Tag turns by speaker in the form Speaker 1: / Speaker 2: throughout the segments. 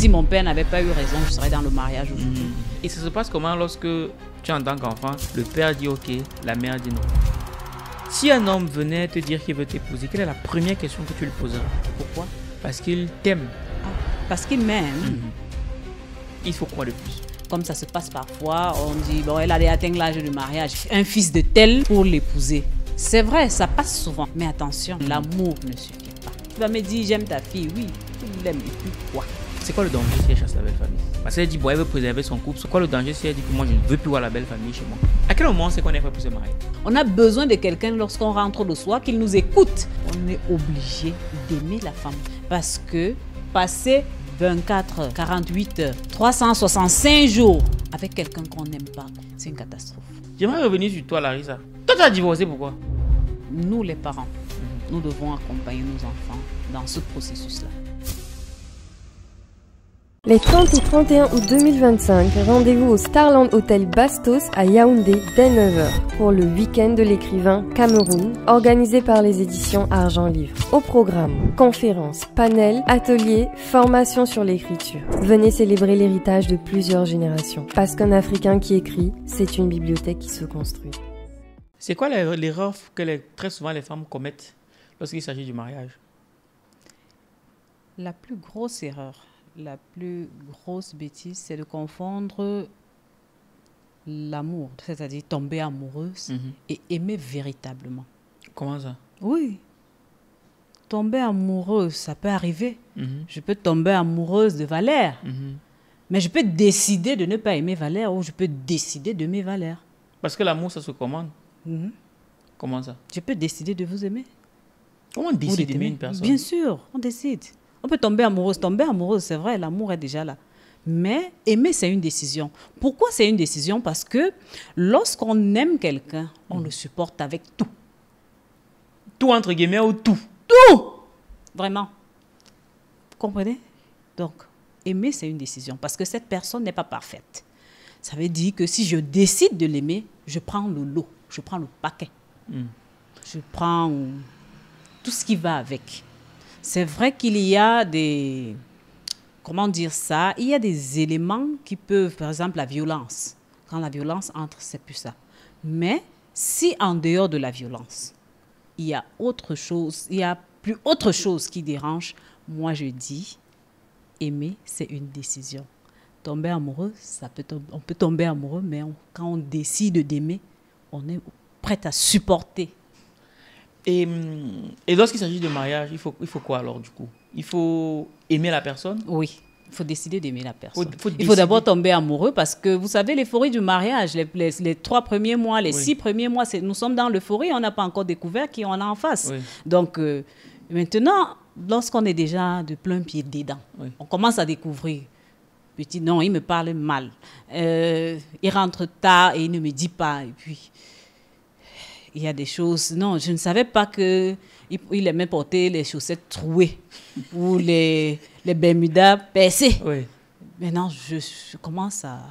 Speaker 1: si mon père n'avait pas eu raison, je serais dans le mariage aujourd'hui.
Speaker 2: Et ça se passe comment lorsque tu es en tant qu'enfant, le père dit ok, la mère dit non? Si un homme venait te dire qu'il veut t'épouser, quelle est la première question que tu lui poseras?
Speaker 1: Pourquoi?
Speaker 2: Parce qu'il t'aime.
Speaker 1: Parce qu'il m'aime.
Speaker 2: Il faut quoi de plus?
Speaker 1: Comme ça se passe parfois, on dit, bon, elle a atteint l'âge du mariage, un fils de tel pour l'épouser. C'est vrai, ça passe souvent. Mais attention, l'amour ne suffit pas. Tu vas me dire, j'aime ta fille, oui, tu l'aimes, et puis quoi?
Speaker 2: C'est quoi le danger si elle chasse la belle famille? Parce qu'elle dit, bon, elle veut préserver son couple. C'est quoi le danger si elle dit que moi, je ne veux plus voir la belle famille chez moi? À quel moment c'est qu'on est prêt pour se marier?
Speaker 1: On a besoin de quelqu'un lorsqu'on rentre le soir, qu'il nous écoute. On est obligé d'aimer la femme. Parce que passer 24, 48, 365 jours avec quelqu'un qu'on n'aime pas, c'est une catastrophe.
Speaker 2: J'aimerais revenir sur toi, Larissa. Toi, tu as divorcé, pourquoi?
Speaker 1: Nous, les parents, nous devons accompagner nos enfants dans ce processus-là.
Speaker 3: Les 30 et 31 août 2025, rendez-vous au Starland Hotel Bastos à Yaoundé dès 9h pour le week-end de l'écrivain Cameroun, organisé par les éditions Argent Livre. Au programme, conférences, panels, ateliers, formations sur l'écriture. Venez célébrer l'héritage de plusieurs générations. Parce qu'un Africain qui écrit, c'est une bibliothèque qui se construit.
Speaker 2: C'est quoi l'erreur que très souvent les femmes commettent lorsqu'il s'agit du mariage?
Speaker 1: La plus grosse erreur, la plus grosse bêtise, c'est de confondre l'amour, c'est-à-dire tomber amoureuse et aimer véritablement.
Speaker 2: Comment ça?
Speaker 1: Oui. Tomber amoureuse, ça peut arriver. Je peux tomber amoureuse de Valère. Mais je peux décider de ne pas aimer Valère ou je peux décider d'aimer Valère.
Speaker 2: Parce que l'amour, ça se commande. Comment ça?
Speaker 1: Je peux décider de vous aimer.
Speaker 2: Comment on décide d'aimer une personne?
Speaker 1: Bien sûr, on décide. On peut tomber amoureuse. Tomber amoureuse, c'est vrai, l'amour est déjà là. Mais aimer, c'est une décision. Pourquoi c'est une décision? Parce que lorsqu'on aime quelqu'un, on le supporte avec tout.
Speaker 2: Tout entre guillemets ou tout?
Speaker 1: Tout! Vraiment. Vous comprenez? Donc, aimer, c'est une décision. Parce que cette personne n'est pas parfaite. Ça veut dire que si je décide de l'aimer, je prends le lot, je prends le paquet. Je prends tout ce qui va avec. C'est vrai qu'il y a des... Comment dire ça? Il y a des éléments qui peuvent, par exemple, la violence. Quand la violence entre, c'est plus ça. Mais si en dehors de la violence, il y a autre chose, il y a plus autre chose qui dérange, moi je dis, aimer, c'est une décision. Tomber amoureux, on peut tomber amoureux, mais quand on décide d'aimer, on est prêt à supporter.
Speaker 2: Et lorsqu'il s'agit de mariage, il faut quoi alors du coup? Il faut aimer la personne?
Speaker 1: Oui, il faut décider d'aimer la personne.
Speaker 2: Il
Speaker 1: faut d'abord tomber amoureux parce que vous savez, l'euphorie du mariage, les 3 premiers mois, les 6 premiers mois, nous sommes dans l'euphorie, on n'a pas encore découvert qui on a en face. Donc maintenant, lorsqu'on est déjà de plein pied dedans, on commence à découvrir. Petit, non, il me parle mal. Il rentre tard et il ne me dit pas. Et puis, il y a des choses... Non, je ne savais pas qu'il aimait porter les chaussettes trouées ou les bermudas percées. Maintenant, je commence à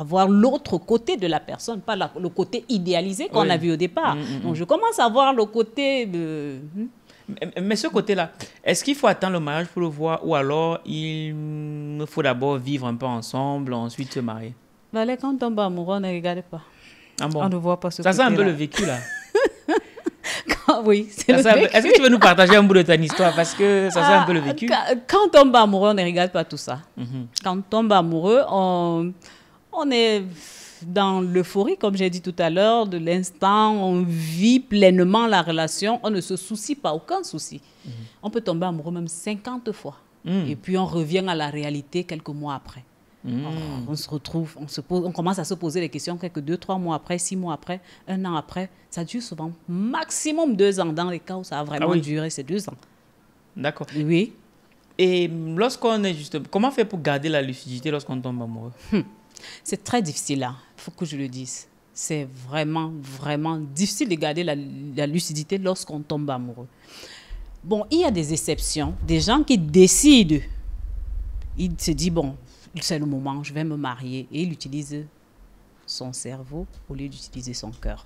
Speaker 1: voir l'autre côté de la personne, pas le côté idéalisé qu'on a vu au départ. Donc, je commence à voir le côté de...
Speaker 2: Mais ce côté-là, est-ce qu'il faut attendre le mariage pour le voir ou alors il faut d'abord vivre un peu ensemble, ensuite se marier?
Speaker 1: Quand on tombe amoureux, on ne regarde pas.
Speaker 2: Ah bon?
Speaker 1: On ne voit pas ce
Speaker 2: ça
Speaker 1: côté-là.
Speaker 2: C'est un peu le vécu là.
Speaker 1: Oui, c'est le vécu.
Speaker 2: Est-ce que tu veux nous partager un bout de ton histoire? Parce que ça c'est un peu le vécu.
Speaker 1: Quand on tombe amoureux, on ne regarde pas tout ça. Quand on tombe amoureux, on est dans l'euphorie, comme j'ai dit tout à l'heure, de l'instant, on vit pleinement la relation, on ne se soucie pas, aucun souci. On peut tomber amoureux même 50 fois. Et puis on revient à la réalité quelques mois après. On se retrouve, on commence à se poser des questions quelques 2-3 mois après, 6 mois après, 1 an après. Ça dure souvent maximum 2 ans. Dans les cas où ça a vraiment duré, c'est 2 ans.
Speaker 2: D'accord.
Speaker 1: Oui.
Speaker 2: Et lorsqu'on est justement... Comment faire pour garder la lucidité lorsqu'on tombe amoureux?
Speaker 1: C'est très difficile là, il faut que je le dise. C'est vraiment, vraiment difficile de garder la lucidité lorsqu'on tombe amoureux. Bon, il y a des exceptions, des gens qui décident, il se dit, bon, c'est le moment, je vais me marier. Et il utilise son cerveau au lieu d'utiliser son cœur.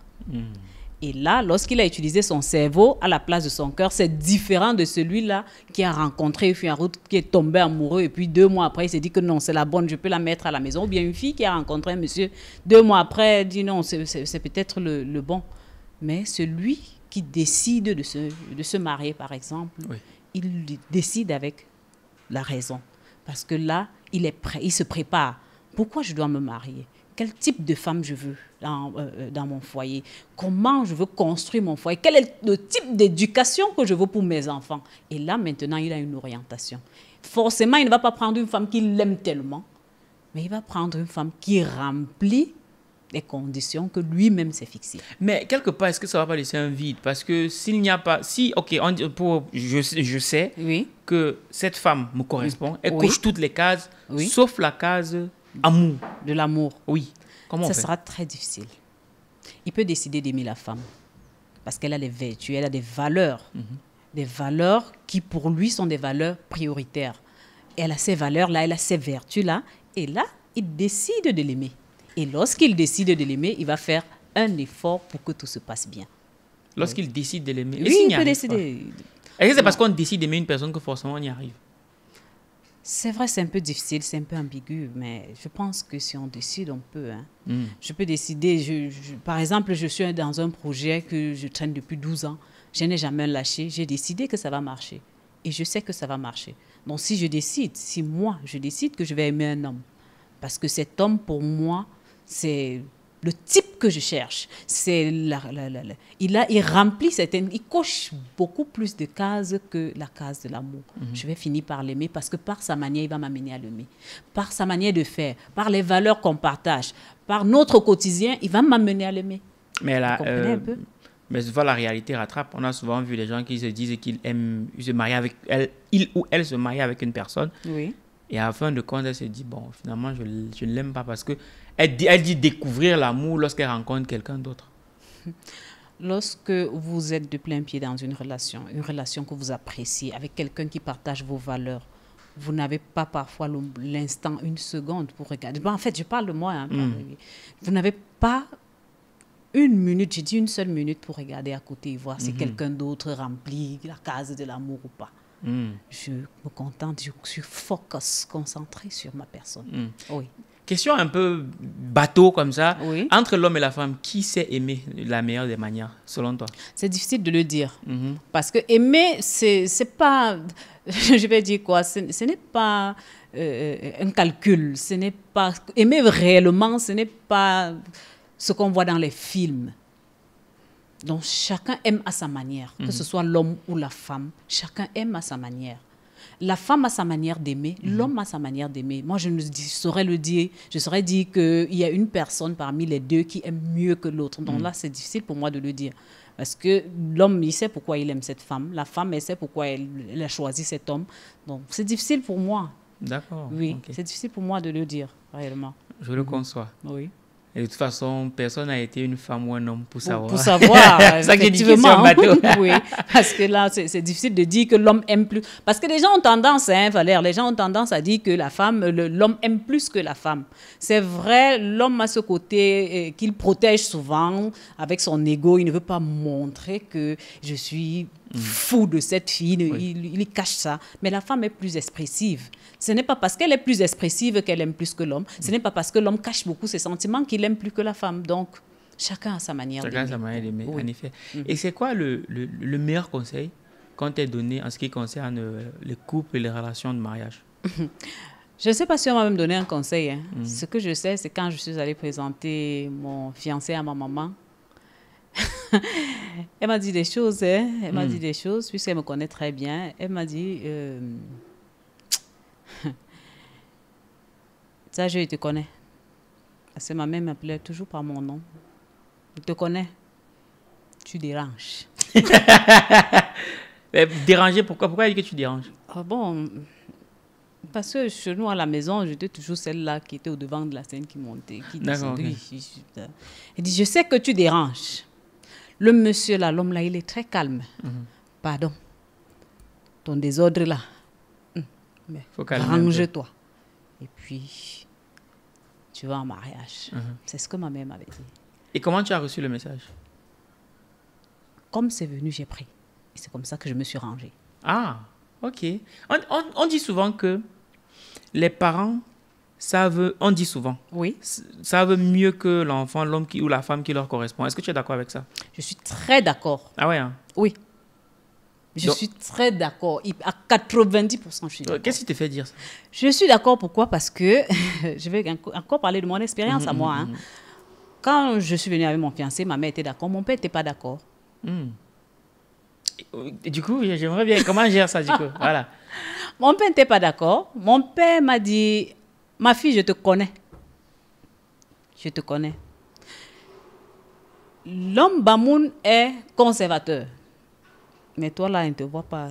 Speaker 1: Et là, lorsqu'il a utilisé son cerveau à la place de son cœur, c'est différent de celui-là qui a rencontré une fille en route, qui est tombé amoureux et puis 2 mois après, il s'est dit que non, c'est la bonne, je peux la mettre à la maison. Ou bien une fille qui a rencontré un monsieur, 2 mois après, elle dit non, c'est peut-être le bon. Mais celui qui décide de se marier, par exemple,
Speaker 2: Oui.
Speaker 1: il décide avec la raison. Parce que là, il est prêt, il se prépare. Pourquoi je dois me marier? Quel type de femme je veux dans mon foyer? Comment je veux construire mon foyer? Quel est le type d'éducation que je veux pour mes enfants? Et là, maintenant, il a une orientation. Forcément, il ne va pas prendre une femme qu'il aime tellement, mais il va prendre une femme qui remplit les conditions que lui-même s'est fixées.
Speaker 2: Mais quelque part, est-ce que ça ne va pas laisser un vide? Parce que s'il n'y a pas... Si, ok, je sais
Speaker 1: Oui.
Speaker 2: que cette femme me correspond, elle
Speaker 1: Oui.
Speaker 2: coche toutes les cases,
Speaker 1: Oui.
Speaker 2: sauf la case amour.
Speaker 1: De l'amour.
Speaker 2: Oui. Comment on
Speaker 1: Ça
Speaker 2: fait?
Speaker 1: sera très difficile. Il peut décider d'aimer la femme parce qu'elle a des vertus, elle a des valeurs. Des valeurs qui, pour lui, sont des valeurs prioritaires. Elle a ces valeurs-là, elle a ces vertus-là. Et là, il décide de l'aimer. Et lorsqu'il décide de l'aimer, il va faire un effort pour que tout se passe bien.
Speaker 2: Lorsqu'il décide de l'aimer. Et
Speaker 1: Oui,
Speaker 2: s'il n'y
Speaker 1: il peut
Speaker 2: arrive
Speaker 1: décider.
Speaker 2: pas? Est-ce que c'est parce qu'on décide d'aimer une personne que forcément on y arrive?
Speaker 1: C'est vrai, c'est un peu difficile, c'est un peu ambigu, mais je pense que si on décide, on peut. Hein. Je peux décider. Par exemple, je suis dans un projet que je traîne depuis 12 ans. Je n'ai jamais lâché. J'ai décidé que ça va marcher. Et je sais que ça va marcher. Donc, si je décide que je vais aimer un homme, parce que cet homme, pour moi, c'est le type que je cherche. Il remplit il coche beaucoup plus de cases que la case de l'amour. Je vais finir par l'aimer parce que par sa manière, il va m'amener à l'aimer. Par sa manière de faire, par les valeurs qu'on partage, par notre quotidien, il va m'amener à l'aimer.
Speaker 2: Mais là,
Speaker 1: Vous comprenez un peu?
Speaker 2: mais souvent la réalité rattrape. On a souvent vu les gens qui se disent qu'ils aiment se marier avec elle, il ou elle se marie avec une personne.
Speaker 1: Oui.
Speaker 2: Et à la fin de compte, elle se dit, bon, finalement, je ne l'aime pas parce que elle dit découvrir l'amour lorsqu'elle rencontre quelqu'un d'autre.
Speaker 1: Lorsque vous êtes de plein pied dans une relation que vous appréciez, avec quelqu'un qui partage vos valeurs, vous n'avez pas parfois l'instant, une seconde pour regarder. Bon, en fait, je parle de moi. Hein, vous n'avez pas une minute, j'ai dit une seule minute pour regarder à côté et voir si quelqu'un d'autre remplit la case de l'amour ou pas. Je me contente, je suis concentrée sur ma personne. Oui.
Speaker 2: Question un peu bateau comme ça.
Speaker 1: Oui.
Speaker 2: Entre l'homme et la femme, qui sait aimer de la meilleure des manières, selon toi?
Speaker 1: C'est difficile de le dire. Parce que aimer, c'est pas... Je vais dire quoi? Ce n'est pas un calcul. Ce n'est pas... Aimer réellement, ce n'est pas ce qu'on voit dans les films. Donc, chacun aime à sa manière, que ce soit l'homme ou la femme. Chacun aime à sa manière. La femme a sa manière d'aimer, l'homme a sa manière d'aimer. Moi, je saurais dire qu'il y a une personne parmi les deux qui aime mieux que l'autre. Donc là, c'est difficile pour moi de le dire. Parce que l'homme, il sait pourquoi il aime cette femme. La femme, elle sait pourquoi elle a choisi cet homme. Donc, c'est difficile pour moi.
Speaker 2: D'accord.
Speaker 1: Oui,
Speaker 2: Okay.
Speaker 1: c'est difficile pour moi de le dire, réellement.
Speaker 2: Je le conçois.
Speaker 1: Oui.
Speaker 2: Et de toute façon, personne n'a été une femme ou un homme pour savoir.
Speaker 1: Pour savoir,
Speaker 2: ça qui est difficile
Speaker 1: effectivement.
Speaker 2: en bateau.
Speaker 1: Oui, parce que là, c'est difficile de dire que l'homme aime plus. Parce que les gens ont tendance, Valère, les gens ont tendance à dire que l'homme aime plus que la femme. C'est vrai, l'homme a ce côté qu'il protège souvent avec son ego. Il ne veut pas montrer que je suis fou de cette fille. Il cache ça. Mais la femme est plus expressive. Ce n'est pas parce qu'elle est plus expressive qu'elle aime plus que l'homme. Ce n'est pas parce que l'homme cache beaucoup ses sentiments qu'il aime plus que la femme. Donc, chacun a sa manière d'aimer.
Speaker 2: Chacun a sa manière d'aimer,
Speaker 1: Oui.
Speaker 2: en effet. Et c'est quoi le meilleur conseil qu'on t'ait donné en ce qui concerne les couples et les relations de mariage?
Speaker 1: Je ne sais pas si on va me donner un conseil. Hein. Ce que je sais, c'est quand je suis allée présenter mon fiancé à ma maman, elle m'a dit des choses. Hein. Elle m'a dit des choses, puisqu'elle me connaît très bien. Elle m'a dit... Ça, je te connais. Parce que ma mère m'appelait toujours par mon nom. Je te connais. Tu déranges.
Speaker 2: Déranger, pourquoi elle dit que tu déranges?
Speaker 1: Ah bon, parce que chez nous à la maison, j'étais toujours celle-là qui était au devant de la scène qui montait.
Speaker 2: D'accord.
Speaker 1: Okay. Elle dit, je sais que tu déranges. Le monsieur là, l'homme là, il est très calme. Pardon. Ton désordre là. Mais range-toi. Et puis, tu vas en mariage. C'est ce que ma mère m'avait dit.
Speaker 2: Et comment tu as reçu le message?
Speaker 1: comme c'est venu, j'ai pris. Et c'est comme ça que je me suis rangée.
Speaker 2: Ah, ok. On dit souvent que les parents savent, on dit souvent,
Speaker 1: Oui.
Speaker 2: savent mieux que l'enfant, l'homme ou la femme qui leur correspond. Est-ce que tu es d'accord avec ça?
Speaker 1: Je suis très d'accord.
Speaker 2: Ah ouais, hein?
Speaker 1: Oui. Je suis très d'accord. À 90%, je suis d'accord.
Speaker 2: Qu'est-ce qui te fait dire ça?
Speaker 1: Je suis d'accord. Pourquoi? Parce que je vais encore parler de mon expérience à moi. Hein. Quand je suis venue avec mon fiancé, ma mère était d'accord. Mon père n'était pas d'accord.
Speaker 2: Et du coup, j'aimerais bien. Comment on gère ça, du coup? Voilà.
Speaker 1: Mon père n'était pas d'accord. Mon père m'a dit, ma fille, je te connais. Je te connais. L'homme Bamoun est conservateur. Mais toi, là, on ne te voit pas.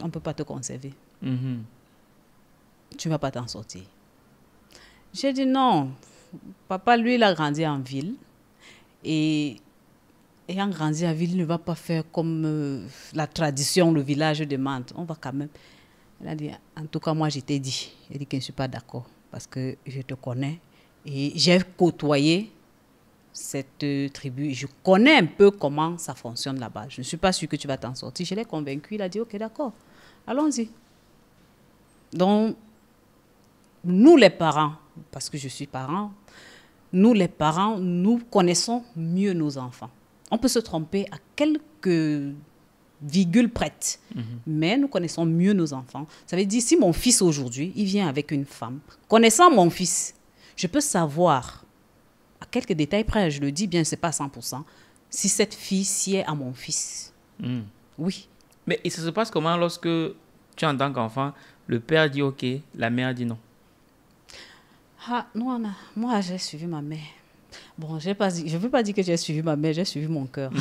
Speaker 1: On ne peut pas te conserver. Tu ne vas pas t'en sortir. J'ai dit non. Papa, lui, il a grandi en ville. Et ayant grandi en ville, il ne va pas faire comme la tradition, le village demande. On va quand même. Il a dit, en tout cas, moi, je t'ai dit. Il a dit que je ne suis pas d'accord. Parce que je te connais. Et j'ai côtoyé cette tribu. Je connais un peu comment ça fonctionne là-bas. Je ne suis pas sûre que tu vas t'en sortir. Je l'ai convaincu. Il a dit, ok, d'accord. Allons-y. Donc, nous les parents, parce que je suis parent, nous les parents, nous connaissons mieux nos enfants. On peut se tromper à quelques virgules près, mais nous connaissons mieux nos enfants. Ça veut dire, si mon fils aujourd'hui, il vient avec une femme, connaissant mon fils, je peux savoir, à quelques détails près, je le dis bien, ce n'est pas 100%, si cette fille sied à mon fils. Oui.
Speaker 2: Mais et ça se passe comment lorsque tu es en tant qu'enfant, le père dit ok, la mère dit non?
Speaker 1: Ah, non, moi, j'ai suivi ma mère. Bon, je ne veux pas dire que j'ai suivi ma mère, j'ai suivi mon cœur.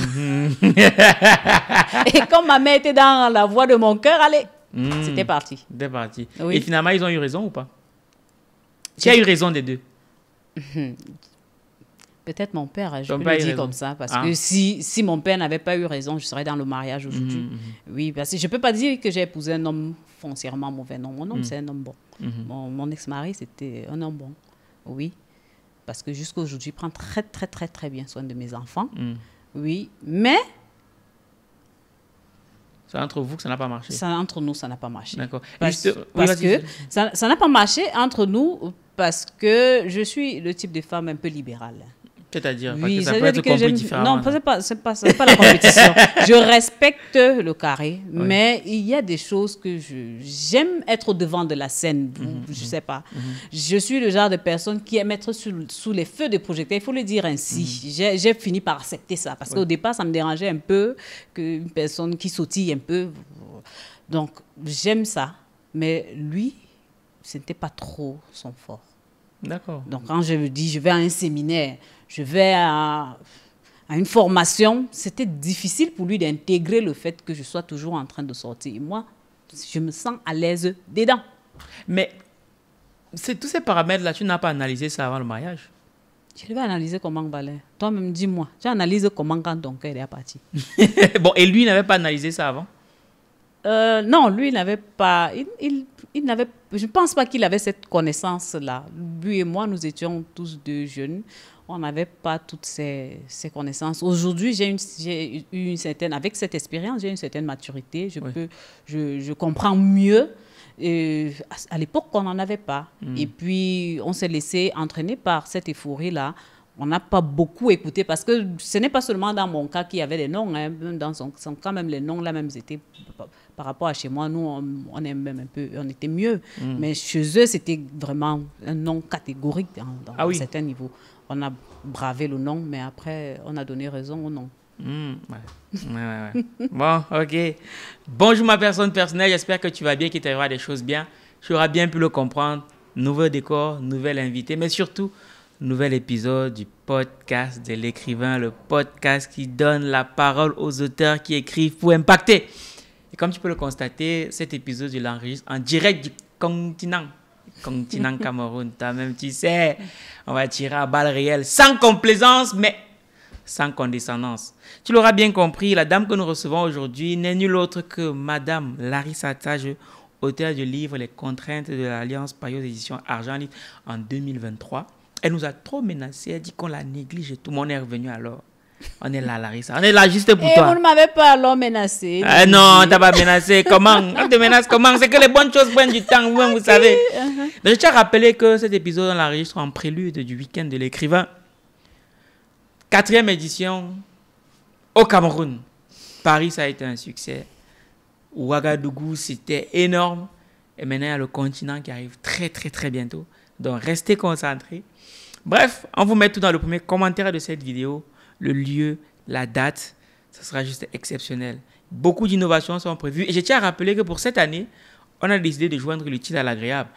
Speaker 1: Et quand ma mère était dans la voie de mon cœur, allez, c'était parti.
Speaker 2: C'était parti.
Speaker 1: Oui.
Speaker 2: Et finalement, ils ont eu raison ou pas? Tu as eu raison des deux?
Speaker 1: Peut-être mon père, je
Speaker 2: Ton
Speaker 1: peux
Speaker 2: père
Speaker 1: le
Speaker 2: a eu
Speaker 1: dire
Speaker 2: raison.
Speaker 1: comme ça, parce que si mon père n'avait pas eu raison, je serais dans le mariage aujourd'hui. Oui, parce que je ne peux pas dire que j'ai épousé un homme foncièrement mauvais. Non, mon homme, c'est un homme bon. Mon ex-mari, c'était un homme bon. Oui, parce que jusqu'à aujourd'hui, il prend très, très, très, très bien soin de mes enfants. Oui, mais...
Speaker 2: C'est entre vous que ça n'a pas marché?
Speaker 1: Entre nous, ça n'a pas marché.
Speaker 2: D'accord.
Speaker 1: Parce que ça n'a pas marché entre nous parce que je suis le type de femme un peu libérale.
Speaker 2: C'est-à-dire,
Speaker 1: Oui,
Speaker 2: parce que ça peut être compris différemment.
Speaker 1: Non, c'est pas la compétition. Je respecte le carré, mais il y a des choses que j'aime être au devant de la scène. Je sais pas. Je suis le genre de personne qui aime être sous les feux des projecteurs. Il faut le dire ainsi. J'ai fini par accepter ça parce qu'au départ, ça me dérangeait un peu qu'une personne qui sautille un peu. Donc, j'aime ça. Mais lui, ce n'était pas trop son fort.
Speaker 2: D'accord.
Speaker 1: Donc, quand je me dis, je vais à un séminaire, je vais à une formation, c'était difficile pour lui d'intégrer le fait que je sois toujours en train de sortir. Et moi, je me sens à l'aise dedans.
Speaker 2: Mais tous ces paramètres-là, tu n'as pas analysé ça avant le mariage?
Speaker 1: Je devais analyser comment Valère. Toi-même, dis-moi, tu analyses comment quand ton cœur est parti.
Speaker 2: Bon, et lui, il n'avait pas analysé ça avant?
Speaker 1: Non, lui, il n'avait pas... Il n'avait, je ne pense pas qu'il avait cette connaissance-là. Lui et moi, nous étions tous deux jeunes. On n'avait pas toutes ces connaissances. Aujourd'hui, j'ai eu une certaine... Avec cette expérience, j'ai une certaine maturité. Je comprends mieux. Et à l'époque, on n'en avait pas. Et puis, on s'est laissé entraîner par cette euphorie-là. On n'a pas beaucoup écouté parce que ce n'est pas seulement dans mon cas qu'il y avait des noms. Hein. Même dans son cas, même les noms, là, même étaient... Par rapport à chez moi, nous, on est même un peu, on était mieux. Mais chez eux, c'était vraiment un nom catégorique dans un certain niveau. On a bravé le nom, mais après, on a donné raison au nom.
Speaker 2: Bon, ok. Bonjour ma personne personnelle, j'espère que tu vas bien, qu'il t'arrivera des choses bien. Tu auras bien pu le comprendre. Nouveau décor, nouvel invité, mais surtout, nouvel épisode du podcast de l'écrivain, le podcast qui donne la parole aux auteurs qui écrivent pour impacter. Et comme tu peux le constater, cet épisode, je l'enregistre en direct du continent Cameroun. Toi-même, tu sais, on va tirer à balles réelles, sans complaisance, mais sans condescendance. Tu l'auras bien compris, la dame que nous recevons aujourd'hui n'est nulle autre que Madame Larissa Tage, auteure du livre Les contraintes de l'Alliance Payot éditions Argent Livre en 2023. Elle nous a trop menacé, elle dit qu'on la néglige et tout le monde est revenu alors. On est là, Larissa. On est là juste pour
Speaker 1: Et
Speaker 2: toi.
Speaker 1: vous ne m'avez pas alors menacé.
Speaker 2: Ah non, t'as pas menacé. Comment? On te menace comment? C'est que les bonnes choses prennent du temps, vous savez. Donc, je tiens à rappeler que cet épisode, on l'enregistre en prélude du week-end de l'écrivain. 4e édition au Cameroun. Paris, ça a été un succès. Ouagadougou, c'était énorme. Et maintenant, il y a le continent qui arrive très, très, très bientôt. Donc, restez concentrés. Bref, on vous met tout dans le premier commentaire de cette vidéo. Le lieu, la date, ce sera juste exceptionnel. Beaucoup d'innovations sont prévues. Et je tiens à rappeler que pour cette année, on a décidé de joindre l'utile à l'agréable.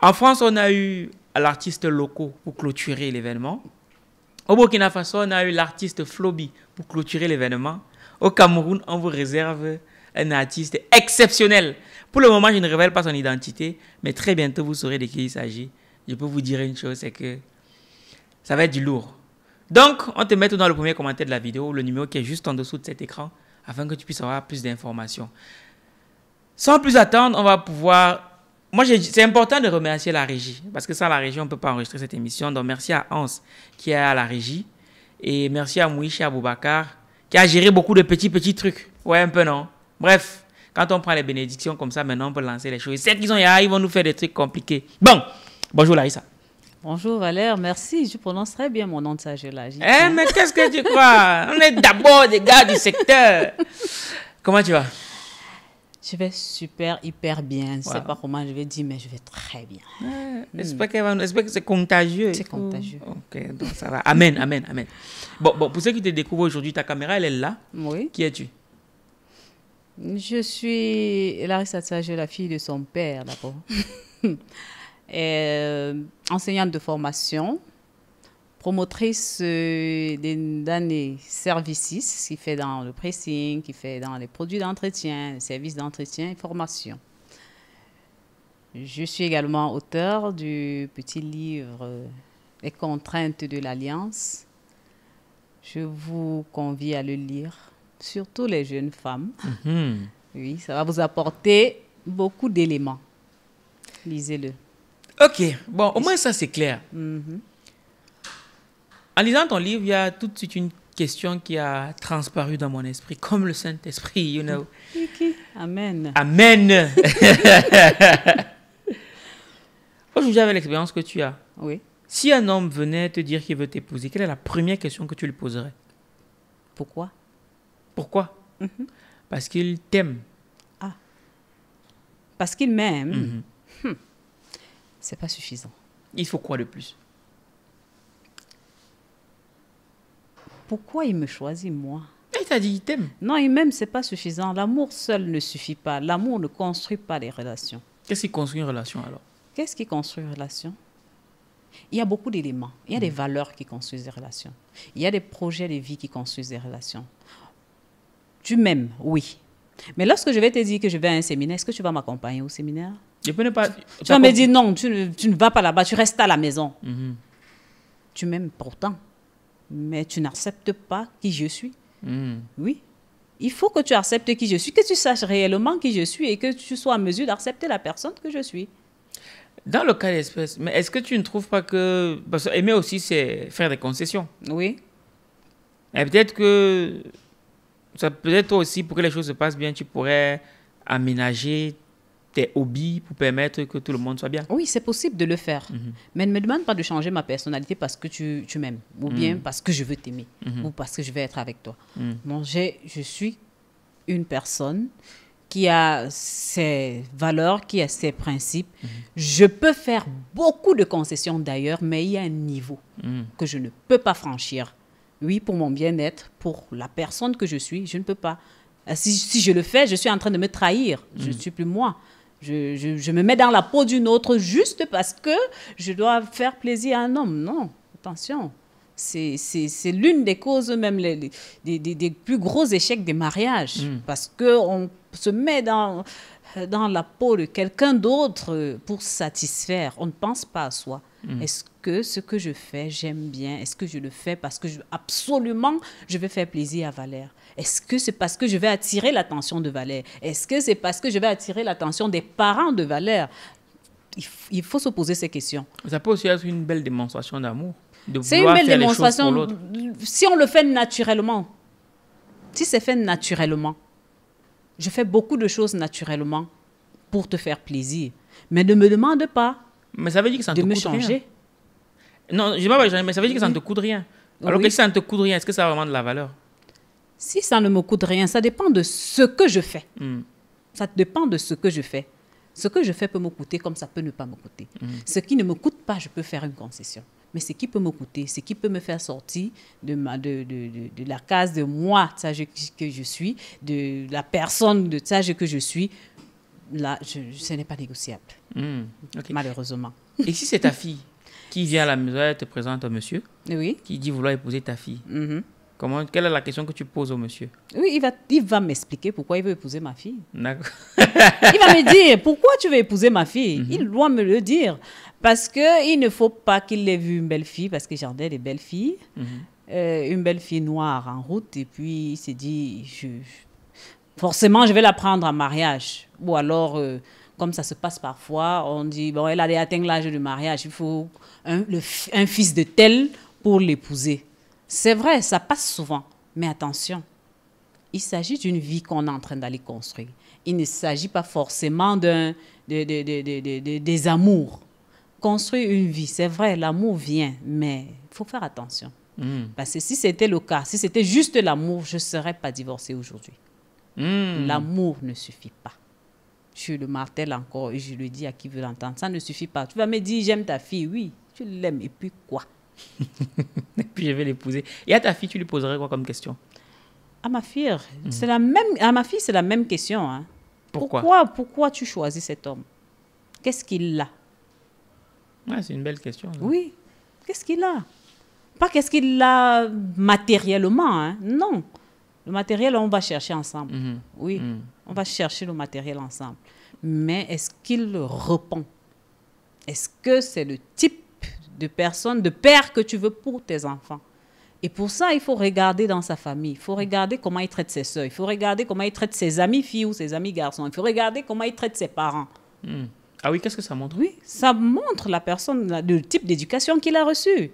Speaker 2: En France, on a eu l'artiste Loco pour clôturer l'événement. Au Burkina Faso, on a eu l'artiste Flobi pour clôturer l'événement. Au Cameroun, on vous réserve un artiste exceptionnel. Pour le moment, je ne révèle pas son identité, mais très bientôt, vous saurez de qui il s'agit. Je peux vous dire une chose, c'est que ça va être du lourd. Donc, on te met tout dans le premier commentaire de la vidéo, le numéro qui est juste en dessous de cet écran, afin que tu puisses avoir plus d'informations. Sans plus attendre, on va pouvoir... c'est important de remercier la régie, parce que sans la régie, on ne peut pas enregistrer cette émission. Donc, merci à Hans, qui est à la régie, et merci à Mouichi Aboubakar, qui a géré beaucoup de petits trucs. Ouais, un peu, non? Bref, quand on prend les bénédictions comme ça, maintenant, on peut lancer les choses. Celles qui sont là, ils vont nous faire des trucs compliqués. Bon, bonjour Larissa.
Speaker 1: Bonjour Valère, merci. Je prononce très bien mon nom de sage là.
Speaker 2: Mais qu'est-ce que tu crois? On est d'abord des gars du secteur. Comment tu vas?
Speaker 1: Je vais super, hyper bien. Je ne sais pas comment je vais dire, mais je vais très bien.
Speaker 2: J'espère que c'est contagieux.
Speaker 1: C'est contagieux.
Speaker 2: Ok, donc ça va. Amen, amen, amen. Bon, pour ceux qui te découvrent aujourd'hui, ta caméra, elle est là.
Speaker 1: Oui.
Speaker 2: Qui es-tu?
Speaker 1: Je suis Larissa Tsage, la fille de son père d'abord. Enseignante de formation, promotrice d'années services, qui fait dans le pressing, qui fait dans les produits d'entretien, les services d'entretien et formation. Je suis également auteur du petit livre Les contraintes de l'Alliance. Je vous convie à le lire, surtout les jeunes femmes. Oui, ça va vous apporter beaucoup d'éléments. Lisez-le.
Speaker 2: Ok, bon, au moins ça c'est clair. En lisant ton livre, il y a tout de suite une question qui a transparu dans mon esprit, comme le Saint-Esprit, you know.
Speaker 1: Amen.
Speaker 2: Amen. Aujourd'hui, avec l'expérience que tu as,
Speaker 1: Oui.
Speaker 2: si un homme venait te dire qu'il veut t'épouser, quelle est la première question que tu lui poserais?
Speaker 1: Pourquoi?
Speaker 2: Pourquoi? Parce qu'il t'aime.
Speaker 1: Ah. Parce qu'il m'aime. C'est pas suffisant.
Speaker 2: Il faut quoi de plus?
Speaker 1: Pourquoi il me choisit, moi?
Speaker 2: Il t'a dit qu'il t'aime.
Speaker 1: Non, il m'aime, c'est pas suffisant. L'amour seul ne suffit pas. L'amour ne construit pas des relations.
Speaker 2: Qu'est-ce qui construit une relation alors?
Speaker 1: Qu'est-ce qui construit une relation? Il y a beaucoup d'éléments. Il y a des valeurs qui construisent des relations. Il y a des projets de vie qui construisent des relations. Tu m'aimes, oui. Mais lorsque je vais te dire que je vais à un séminaire, est-ce que tu vas m'accompagner au séminaire?
Speaker 2: Je peux ne pas...
Speaker 1: Tu vas me dire non, tu ne vas pas là-bas, tu restes à la maison. Tu m'aimes pourtant, mais tu n'acceptes pas qui je suis. Oui. Il faut que tu acceptes qui je suis, que tu saches réellement qui je suis et que tu sois en mesure d'accepter la personne que je suis.
Speaker 2: Dans le cas d'espèce, mais est-ce que tu ne trouves pas que... Parce que aimer aussi, c'est faire des concessions.
Speaker 1: Oui.
Speaker 2: Et peut-être que... Peut-être toi aussi, pour que les choses se passent bien, tu pourrais aménager tes hobbies pour permettre que tout le monde soit bien.
Speaker 1: Oui, c'est possible de le faire. Mais ne me demande pas de changer ma personnalité parce que tu m'aimes, ou bien parce que je veux t'aimer, ou parce que je vais être avec toi. Non, je suis une personne qui a ses valeurs, qui a ses principes. Je peux faire beaucoup de concessions d'ailleurs, mais il y a un niveau que je ne peux pas franchir. Oui, pour mon bien-être, pour la personne que je suis, je ne peux pas. Si je le fais, je suis en train de me trahir. Je ne suis plus moi. Je me mets dans la peau d'une autre juste parce que je dois faire plaisir à un homme. Non, attention. C'est l'une des causes, même des plus gros échecs des mariages. Parce qu'on se met dans la peau de quelqu'un d'autre pour satisfaire. On ne pense pas à soi. Est-ce que ce que je fais, j'aime bien? Est-ce que je le fais parce que absolument, je vais faire plaisir à Valère? Est-ce que c'est parce que je vais attirer l'attention de Valère? Est-ce que c'est parce que je vais attirer l'attention des parents de Valère? il faut se poser ces questions.
Speaker 2: Ça peut aussi être une belle démonstration d'amour.
Speaker 1: C'est une belle démonstration si on le fait naturellement. Si c'est fait naturellement. Je fais beaucoup de choses naturellement pour te faire plaisir. Mais ne me demande pas
Speaker 2: mais ça veut dire que ça
Speaker 1: de
Speaker 2: ne te
Speaker 1: me
Speaker 2: coûte
Speaker 1: changer.
Speaker 2: rien. Non, je ne sais pas, mais ça veut dire que ça ne te coûte rien. Alors que si ça ne te coûte rien, est-ce que ça a vraiment de la valeur?
Speaker 1: Si ça ne me coûte rien, ça dépend de ce que je fais. Ça dépend de ce que je fais. Ce que je fais peut me coûter comme ça peut ne pas me coûter. Ce qui ne me coûte pas, je peux faire une concession. Mais ce qui peut me coûter, ce qui peut me faire sortir de la case de moi, sage que je suis, de la personne de sage que je suis, là, ce n'est pas négociable.
Speaker 2: Okay.
Speaker 1: Malheureusement.
Speaker 2: Et si c'est ta fille qui vient à la maison, elle te présente un monsieur qui dit vouloir épouser ta fille, quelle est la question que tu poses au monsieur?
Speaker 1: Oui, il va m'expliquer pourquoi il veut épouser ma fille.
Speaker 2: D'accord.
Speaker 1: Il va me dire, pourquoi tu veux épouser ma fille? Il doit me le dire. Parce qu'il ne faut pas qu'il ait vu une belle fille, parce que j'en ai des belles filles, une belle fille noire en route, et puis il s'est dit, forcément, je vais la prendre en mariage. Ou alors, comme ça se passe parfois, on dit, bon, elle a atteint l'âge du mariage, il faut un fils de tel pour l'épouser. C'est vrai, ça passe souvent, mais attention, il s'agit d'une vie qu'on est en train d'aller construire. Il ne s'agit pas forcément des amours. Construire une vie, c'est vrai, l'amour vient, mais il faut faire attention. Parce que si c'était le cas, si c'était juste l'amour, je ne serais pas divorcée aujourd'hui. L'amour ne suffit pas. Je le martèle encore et je le dis à qui veut l'entendre. Ça ne suffit pas. Tu vas me dire, j'aime ta fille, oui, tu l'aimes, et puis quoi?
Speaker 2: Et puis je vais l'épouser. Et à ta fille, tu lui poserais quoi comme question?
Speaker 1: À ma fille, c'est la même question. Hein. Pourquoi tu choisis cet homme? Qu'est-ce qu'il a?
Speaker 2: Ouais, c'est une belle question. Ça.
Speaker 1: Oui, qu'est-ce qu'il a? Pas qu'est-ce qu'il a matériellement. Hein. Non, le matériel, on va chercher ensemble. Oui, on va chercher le matériel ensemble. Mais est-ce qu'il répond? Est-ce que c'est le type de personne, de père que tu veux pour tes enfants? Et pour ça, il faut regarder dans sa famille. Il faut regarder comment il traite ses soeurs. Il faut regarder comment il traite ses amis filles ou ses amis garçons. Il faut regarder comment il traite ses parents.
Speaker 2: Ah oui, qu'est-ce que ça montre?
Speaker 1: Oui, ça montre la personne, le type d'éducation qu'il a reçu.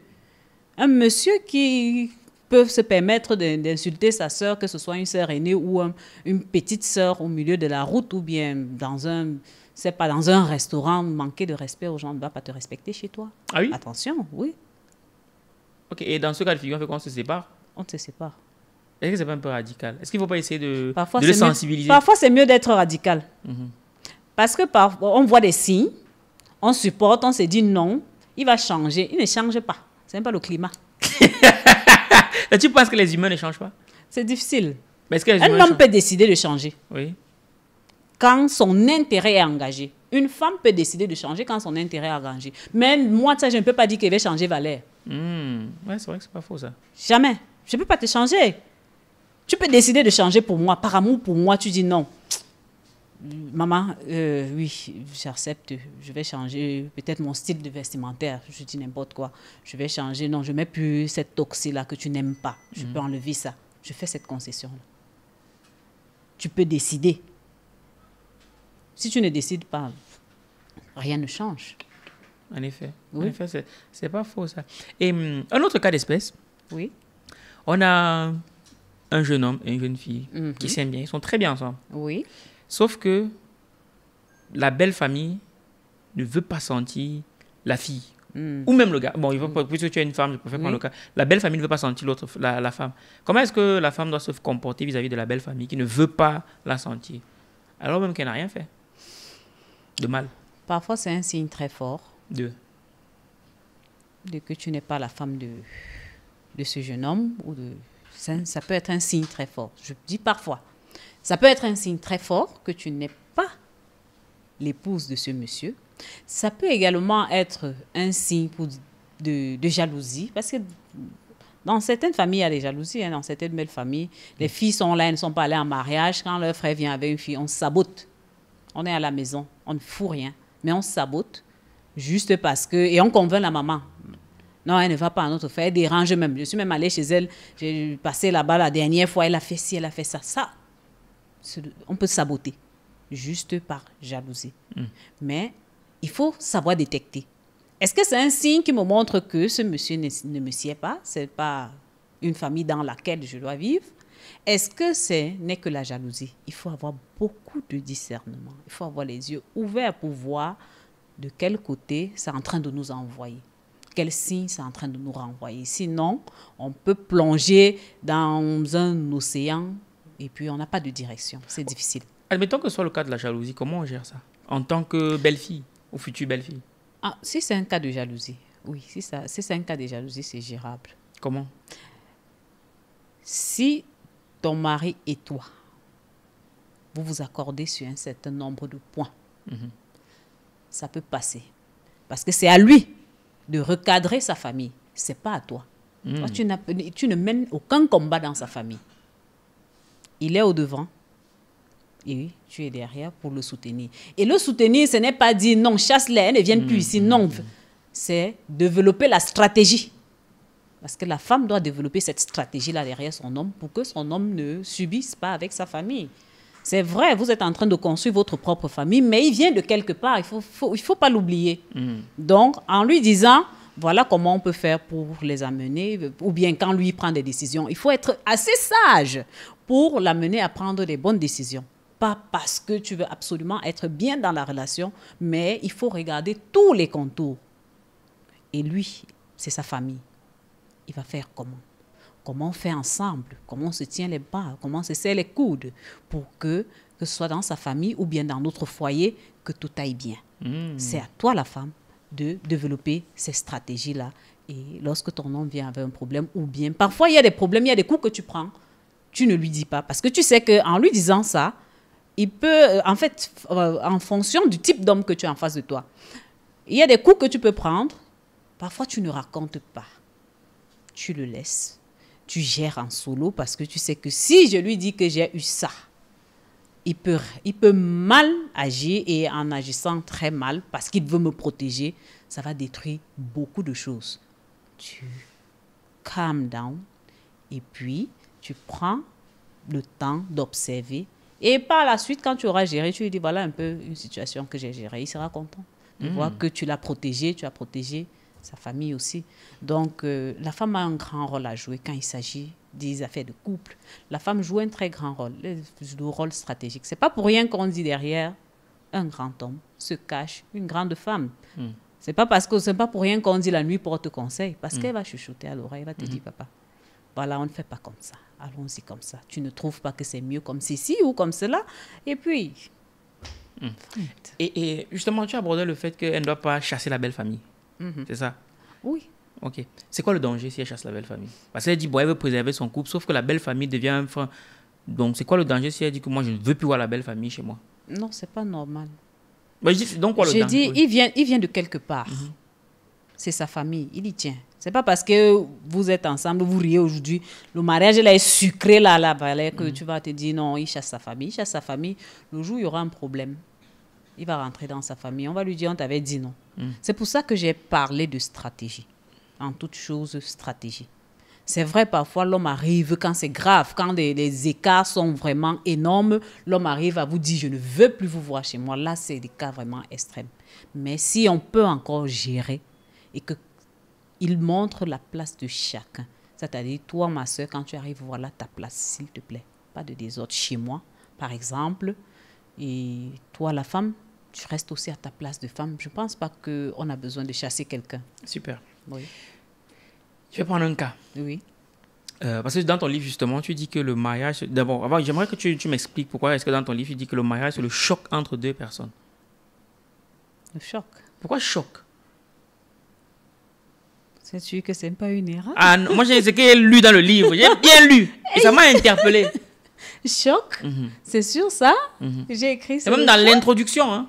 Speaker 1: Un monsieur qui peut se permettre d'insulter sa sœur, que ce soit une sœur aînée ou une petite sœur au milieu de la route ou bien dans un restaurant, manquer de respect aux gens, ne va pas te respecter chez toi.
Speaker 2: Ah oui?
Speaker 1: Attention, oui.
Speaker 2: Ok, et dans ce cas de figure, on fait qu'on se sépare?
Speaker 1: On se sépare.
Speaker 2: Est-ce que c'est pas un peu radical? Est-ce qu'il ne faut pas essayer de le sensibiliser?
Speaker 1: Parfois, c'est mieux d'être radical. Parce que parfois, on voit des signes, on supporte, on se dit non, il va changer. Il ne change pas. C'est même pas le climat.
Speaker 2: Tu penses que les humains ne changent pas?
Speaker 1: C'est difficile.
Speaker 2: Mais est-ce que
Speaker 1: un homme peut décider de changer.
Speaker 2: Oui.
Speaker 1: Quand son intérêt est engagé. Une femme peut décider de changer quand son intérêt est engagé. Même moi, ça, je ne peux pas dire qu'elle va changer Valère.
Speaker 2: Ouais, c'est vrai que c'est pas faux ça.
Speaker 1: Jamais. Je ne peux pas te changer. Tu peux décider de changer pour moi. Par amour pour moi, tu dis non. Maman, oui, j'accepte. Je vais changer peut-être mon style de vestimentaire. Je dis n'importe quoi. Je vais changer. Non, je ne mets plus cette toxie-là que tu n'aimes pas. Je peux enlever ça. Je fais cette concession-là. Tu peux décider. Si tu ne décides pas, rien ne change.
Speaker 2: En effet.
Speaker 1: Oui.
Speaker 2: En effet, c'est pas faux ça. Et un autre cas d'espèce.
Speaker 1: Oui.
Speaker 2: On a un jeune homme et une jeune fille qui s'aiment bien. Ils sont très bien ensemble.
Speaker 1: Oui.
Speaker 2: Sauf que la belle famille ne veut pas sentir la fille. Ou même le gars. Bon, puisque tu es une femme, je préfère prendre le cas. La belle famille ne veut pas sentir la femme. Comment est-ce que la femme doit se comporter vis-à-vis de la belle famille qui ne veut pas la sentir? Alors même qu'elle n'a rien fait de mal.
Speaker 1: Parfois, c'est un signe très fort.
Speaker 2: De
Speaker 1: que tu n'es pas la femme de ce jeune homme. Ça peut être un signe très fort. Je dis parfois. Ça peut être un signe très fort que tu n'es pas l'épouse de ce monsieur. Ça peut également être un signe de jalousie. Parce que dans certaines familles, il y a des jalousies. Dans certaines belles familles, les filles sont là, elles ne sont pas allées en mariage. Quand leur frère vient avec une fille, on sabote. On est à la maison, on ne fout rien. Mais on sabote juste parce que... Et on convainc la maman. Non, elle ne va pas à notre frère, elle dérange même. Je suis même allée chez elle, j'ai passé là-bas la dernière fois, elle a fait ci, elle a fait ça. Ça, on peut saboter juste par jalousie. Mais il faut savoir détecter. Est-ce que c'est un signe qui me montre que ce monsieur ne me sied pas? Ce n'est pas une famille dans laquelle je dois vivre? Est-ce que ce n'est que la jalousie? Il faut avoir beaucoup de discernement. Il faut avoir les yeux ouverts pour voir de quel côté c'est en train de nous envoyer. Quel signe c'est en train de nous renvoyer. Sinon, on peut plonger dans un océan et puis on n'a pas de direction. C'est difficile.
Speaker 2: Admettons que ce soit le cas de la jalousie, comment on gère ça? En tant que belle-fille ou future belle-fille?
Speaker 1: Ah, si c'est un cas de jalousie, oui, si c'est un cas de jalousie, c'est gérable.
Speaker 2: Comment?
Speaker 1: Si ton mari et toi, vous vous accordez sur un certain nombre de points, ça peut passer. Parce que c'est à lui de recadrer sa famille. Ce n'est pas à toi. Toi, tu ne mènes aucun combat dans sa famille. Il est au devant. Et oui, tu es derrière pour le soutenir. Et le soutenir, ce n'est pas dire non, chasse-les, elles ne viennent plus ici. Non, c'est développer la stratégie. Parce que la femme doit développer cette stratégie-là derrière son homme pour que son homme ne subisse pas avec sa famille. C'est vrai, vous êtes en train de construire votre propre famille, mais il vient de quelque part, il faut pas l'oublier. Donc, en lui disant, voilà comment on peut faire pour les amener, ou bien quand lui prend des décisions, il faut être assez sage pour l'amener à prendre des bonnes décisions. Pas parce que tu veux absolument être bien dans la relation, mais il faut regarder tous les contours. Et lui, c'est sa famille. Il va faire comment? Comment on fait ensemble? Comment on se tient les bras? Comment on se serre les coudes pour que ce soit dans sa famille ou bien dans notre foyer, que tout aille bien. C'est à toi, la femme, de développer ces stratégies-là. Et lorsque ton homme vient avec un problème, ou bien parfois il y a des problèmes, il y a des coups que tu prends, tu ne lui dis pas. Parce que tu sais qu'en lui disant ça, il peut, en fait, en fonction du type d'homme que tu as en face de toi, il y a des coups que tu peux prendre. Parfois, tu ne racontes pas. Tu le laisses. Tu gères en solo parce que tu sais que si je lui dis que j'ai eu ça, il peut mal agir et en agissant très mal parce qu'il veut me protéger, ça va détruire beaucoup de choses. Tu calm down et puis tu prends le temps d'observer et par la suite, quand tu auras géré, tu lui dis voilà un peu une situation que j'ai gérée. Il sera content de voir que tu l'as protégé, tu as protégé sa famille aussi. Donc, la femme a un grand rôle à jouer quand il s'agit des affaires de couple. La femme joue un très grand rôle, le rôle stratégique. Ce n'est pas pour rien qu'on dit derrière un grand homme se cache une grande femme. C'est pas pour rien qu'on dit la nuit porte conseil, parce qu'elle va chuchoter à l'oreille, elle va te dire papa, voilà, on ne fait pas comme ça, allons-y comme ça. Tu ne trouves pas que c'est mieux comme ceci ou comme cela? Et puis...
Speaker 2: Et justement, tu as abordé le fait qu'elle ne doit pas chasser la belle famille. C'est ça?
Speaker 1: Oui.
Speaker 2: Ok. C'est quoi le danger si elle chasse la belle famille? Parce qu'elle dit, bon, elle veut préserver son couple, sauf que la belle famille devient un frein. Donc, c'est quoi le danger si elle dit que moi, je ne veux plus voir la belle famille chez moi?
Speaker 1: Non, c'est pas normal.
Speaker 2: Bah, je dis, donc quoi le danger?
Speaker 1: Je dis, il vient de quelque part. C'est sa famille, il y tient. C'est pas parce que vous êtes ensemble, vous riez aujourd'hui, le mariage là est sucré là, que tu vas te dire non, il chasse sa famille. Il chasse sa famille. Le jour où il y aura un problème, il va rentrer dans sa famille. On va lui dire, on t'avait dit non. C'est pour ça que j'ai parlé de stratégie. En toute chose, stratégie. C'est vrai, parfois, l'homme arrive quand c'est grave, quand les écarts sont vraiment énormes, l'homme arrive à vous dire, je ne veux plus vous voir chez moi. Là, c'est des cas vraiment extrêmes. Mais si on peut encore gérer et qu'il montre la place de chacun, c'est-à-dire, toi, ma soeur, quand tu arrives, voilà ta place, s'il te plaît. Pas de désordre chez moi, par exemple. Et toi, la femme, tu restes aussi à ta place de femme. Je ne pense pas qu'on a besoin de chasser quelqu'un.
Speaker 2: Super.
Speaker 1: Oui.
Speaker 2: Je vais prendre un cas.
Speaker 1: Oui.
Speaker 2: Parce que dans ton livre, justement, tu dis que le mariage... D'abord, j'aimerais que tu m'expliques pourquoi est-ce que dans ton livre, tu dis que le mariage, c'est le choc entre deux personnes.
Speaker 1: Le choc.
Speaker 2: Pourquoi choc?
Speaker 1: C'est sûr que ce n'est pas une erreur.
Speaker 2: Ah, non, moi, c'est ce que j'ai lu dans le livre. J'ai bien lu. Et ça m'a interpellé.
Speaker 1: Choc? C'est sûr ça? J'ai écrit ça.
Speaker 2: C'est même dans l'introduction. Hein.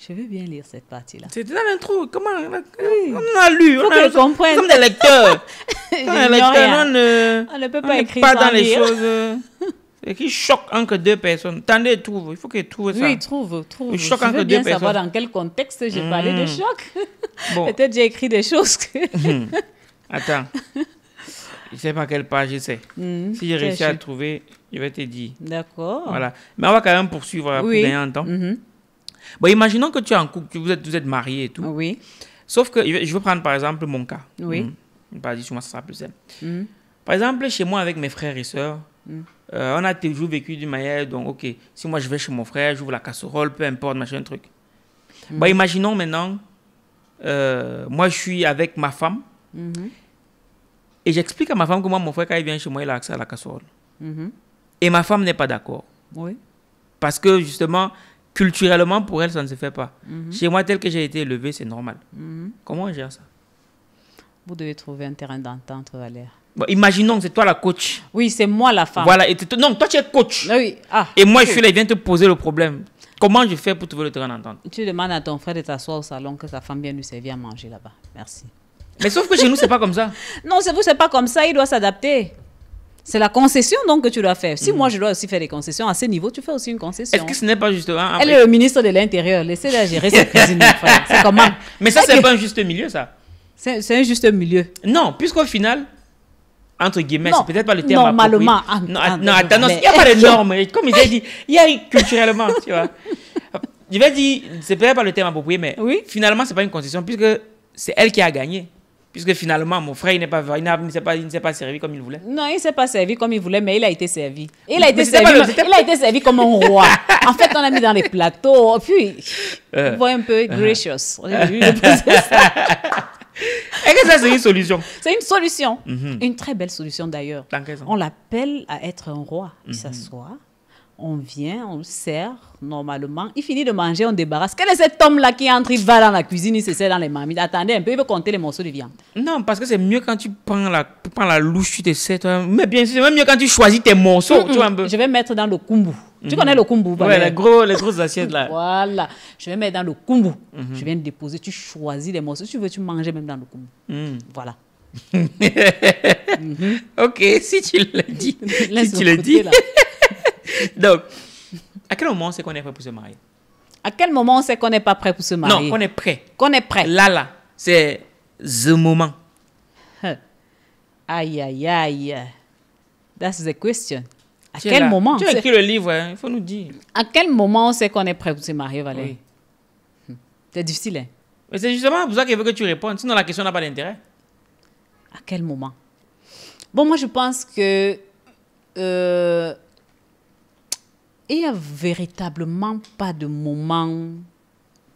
Speaker 1: Je veux bien lire cette partie-là.
Speaker 2: C'était dans l'intro. Comment?
Speaker 1: Oui.
Speaker 2: On a lu.
Speaker 1: Faut que je comprenne.
Speaker 2: Comme des lecteurs.
Speaker 1: On ne peut pas écrire
Speaker 2: pas
Speaker 1: sans
Speaker 2: dans les
Speaker 1: lire.
Speaker 2: choses. C'est qui choque entre deux personnes. Tendez, trouve. Il faut qu'il trouve ça.
Speaker 1: Oui, trouve.
Speaker 2: Le choc
Speaker 1: Je
Speaker 2: entre
Speaker 1: veux
Speaker 2: deux
Speaker 1: bien savoir
Speaker 2: personnes.
Speaker 1: dans quel contexte j'ai parlé de choc.
Speaker 2: Bon.
Speaker 1: Peut-être j'ai écrit des choses que...
Speaker 2: Attends. Je ne sais pas quelle page c'est. Si j'ai réussi à trouver, je vais te dire.
Speaker 1: D'accord.
Speaker 2: Voilà. Mais on va quand même poursuivre pour gagner un temps. Bon, imaginons que tu es en couple, vous êtes mariés et tout.
Speaker 1: Oui.
Speaker 2: Sauf que, je veux prendre par exemple mon cas.
Speaker 1: Oui.
Speaker 2: Pas dit sur moi, ça sera plus simple.
Speaker 1: Mhm.
Speaker 2: Par exemple, chez moi, avec mes frères et sœurs, on a toujours vécu d'une manière, donc, ok, si moi je vais chez mon frère, j'ouvre la casserole, peu importe, machin, truc. Bon, imaginons maintenant, moi je suis avec ma femme, et j'explique à ma femme que moi, mon frère, quand il vient chez moi, il a accès à la casserole. Et ma femme n'est pas d'accord.
Speaker 1: Oui.
Speaker 2: Parce que justement, culturellement, pour elle, ça ne se fait pas. Chez moi, tel que j'ai été élevé, c'est normal. Comment on gère ça?
Speaker 1: Vous devez trouver un terrain d'entente, Valère.
Speaker 2: Bon, imaginons que c'est toi la coach.
Speaker 1: Oui, c'est moi la femme.
Speaker 2: Voilà. Non, toi, tu es coach.
Speaker 1: Oui. Ah,
Speaker 2: et moi, je suis là, il vient te poser le problème. Comment je fais pour trouver le terrain d'entente?
Speaker 1: Tu demandes à ton frère de t'asseoir au salon, que sa femme vienne lui servir à manger là-bas. Merci.
Speaker 2: Mais sauf que chez nous, c'est pas comme ça.
Speaker 1: Non, c'est vous, c'est pas comme ça. Il doit s'adapter. C'est la concession donc que tu dois faire. Si moi, je dois aussi faire des concessions, à ce niveau, tu fais aussi une concession.
Speaker 2: Est-ce que ce n'est pas justement...
Speaker 1: Elle est le ministre de l'Intérieur. Laissez-la gérer sa cuisine, mon frère. C'est comment?
Speaker 2: Mais ça, c'est pas un juste milieu, ça.
Speaker 1: C'est un juste milieu.
Speaker 2: Non, puisqu'au final, entre guillemets,
Speaker 1: Non,
Speaker 2: c'est peut-être pas le terme
Speaker 1: normalement.
Speaker 2: Non, attends, il n'y a pas de normes. Comme il a dit, il y a culturellement, tu vois. Je vais dire, c'est peut-être pas le terme approprié, mais
Speaker 1: oui.
Speaker 2: Finalement, c'est pas une concession, puisque c'est elle qui a gagné. Puisque finalement, mon frère, il ne s'est pas servi comme il voulait.
Speaker 1: Non, il ne s'est pas servi comme il voulait, mais il a été servi. Il a été servi comme un roi. En fait, on l'a mis dans les plateaux. Puis, on voit un peu gracious.
Speaker 2: Est-ce que ça, c'est une solution?
Speaker 1: C'est une solution. Une très belle solution d'ailleurs.
Speaker 2: On
Speaker 1: l'appelle à être un roi. Il s'assoit, on vient, on le sert normalement. Il finit de manger, on débarrasse. Quel est cet homme-là qui entre, il va dans la cuisine, il se sert dans les marmites? Attendez un peu, il veut compter les morceaux de viande.
Speaker 2: Non, parce que c'est mieux quand tu prends la louche, tu te sers toi. Mais bien sûr, c'est même mieux quand tu choisis tes morceaux. Tu vois un peu.
Speaker 1: Je vais mettre dans le kumbu. Tu connais le kumbu?
Speaker 2: Ouais, les grosses assiettes là.
Speaker 1: Voilà. Je vais mettre dans le kumbu. Je viens de déposer. Tu choisis les morceaux. Si tu veux, tu manges même dans le kumbu. Voilà.
Speaker 2: Ok, si tu le dis. Si tu le dis. Donc, à quel moment on sait qu'on est prêt pour se marier?
Speaker 1: À quel moment on sait qu'on n'est pas prêt pour se marier?
Speaker 2: Non, qu'on est prêt.
Speaker 1: Qu'on est prêt.
Speaker 2: Là, c'est the moment.
Speaker 1: Aïe, aïe, aïe. That's the question. À quel moment?
Speaker 2: Tu as écrit le livre, hein, il faut nous dire.
Speaker 1: À quel moment on sait qu'on est prêt pour se marier, Valérie? Oui. C'est difficile, hein?
Speaker 2: Mais c'est justement pour ça qu'il veut que tu répondes. Sinon, la question n'a pas d'intérêt.
Speaker 1: À quel moment? Bon, moi, je pense que... il n'y a véritablement pas de moment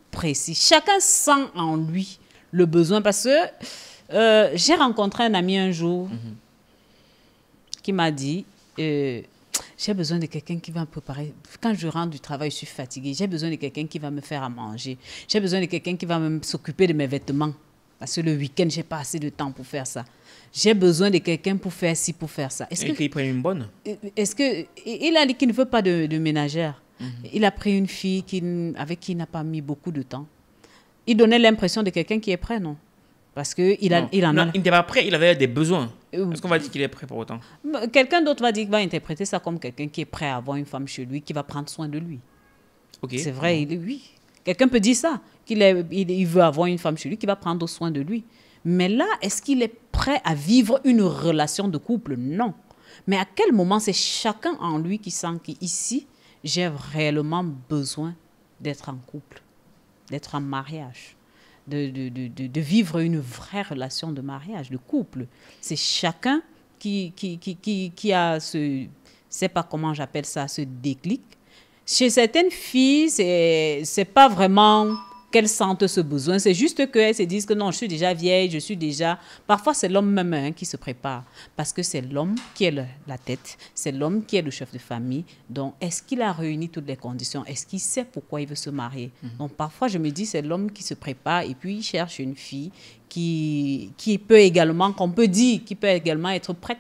Speaker 1: précis. Chacun sent en lui le besoin. Parce que j'ai rencontré un ami un jour qui m'a dit, j'ai besoin de quelqu'un qui va me préparer. Quand je rentre du travail, je suis fatiguée. J'ai besoin de quelqu'un qui va me faire à manger. J'ai besoin de quelqu'un qui va s'occuper de mes vêtements. Parce que le week-end, je n'ai pas assez de temps pour faire ça. J'ai besoin de quelqu'un pour faire ci, pour faire ça.
Speaker 2: Et qu'il prenne une bonne?
Speaker 1: Il a dit qu'il ne veut pas de ménagère. Il a pris une fille avec qui il n'a pas mis beaucoup de temps. Il donnait l'impression de quelqu'un qui est prêt, non? Parce qu'il il n'était
Speaker 2: pas prêt, il avait des besoins. Est-ce qu'on va dire qu'il est prêt pour autant?
Speaker 1: Quelqu'un d'autre va interpréter ça comme quelqu'un qui est prêt à avoir une femme chez lui, qui va prendre soin de lui.
Speaker 2: Okay.
Speaker 1: C'est vrai, oui. Quelqu'un peut dire ça, il veut avoir une femme chez lui qui va prendre soin de lui. Mais là, est-ce qu'il est prêt à vivre une relation de couple? Non. Mais à quel moment c'est chacun en lui qui sent qu'ici, j'ai réellement besoin d'être en couple, d'être en mariage, de vivre une vraie relation de mariage, de couple. C'est chacun qui a ce, c'est pas comment j'appelle ça, ce déclic. Chez certaines filles, c'est pas vraiment qu'elles sentent ce besoin, c'est juste qu'elles se disent que non, je suis déjà vieille, je suis déjà... Parfois, c'est l'homme même qui se prépare, parce que c'est l'homme qui est la tête, c'est l'homme qui est le chef de famille. Donc, est-ce qu'il a réuni toutes les conditions? Est-ce qu'il sait pourquoi il veut se marier? Donc, parfois, je me dis, c'est l'homme qui se prépare et puis il cherche une fille qui peut également, qu'on peut dire, qui peut également être prête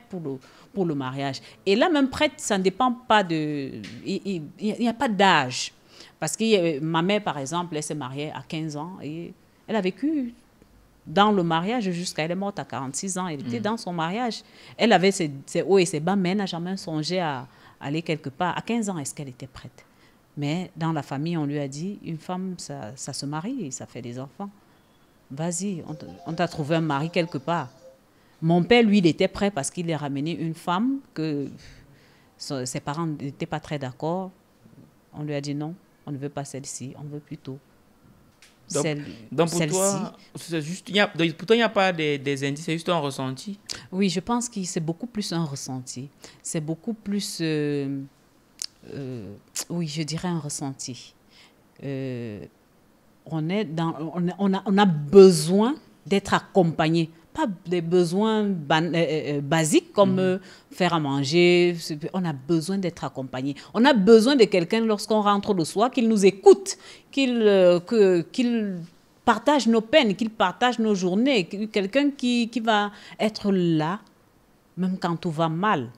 Speaker 1: pour le mariage. Et là, même prête, ça ne dépend pas de... Il n'y a pas d'âge. Parce que ma mère, par exemple, elle s'est mariée à 15 ans et elle a vécu dans le mariage jusqu'à... Elle est morte à 46 ans. Elle était dans son mariage. Elle avait ses hauts et ses bas, mais elle n'a jamais songé à aller quelque part. À 15 ans, est-ce qu'elle était prête? Mais dans la famille, on lui a dit, une femme, ça se marie et ça fait des enfants. Vas-y, on t'a trouvé un mari quelque part. Mon père, lui, il était prêt parce qu'il a ramené une femme que ses parents n'étaient pas très d'accord. On lui a dit non. On ne veut pas celle-ci, on veut plutôt
Speaker 2: donc pour
Speaker 1: celle-ci.
Speaker 2: toi, c'est juste, pour toi, il n'y a pas des indices, c'est juste un ressenti.
Speaker 1: Oui, je pense que c'est beaucoup plus un ressenti. C'est beaucoup plus, oui, je dirais un ressenti. On a besoin d'être accompagné. Pas des besoins basiques comme faire à manger. On a besoin d'être accompagné. On a besoin de quelqu'un lorsqu'on rentre le soir, qu'il nous écoute, qu'il partage nos peines, qu'il partage nos journées. Quelqu'un qui va être là, même quand tout va mal.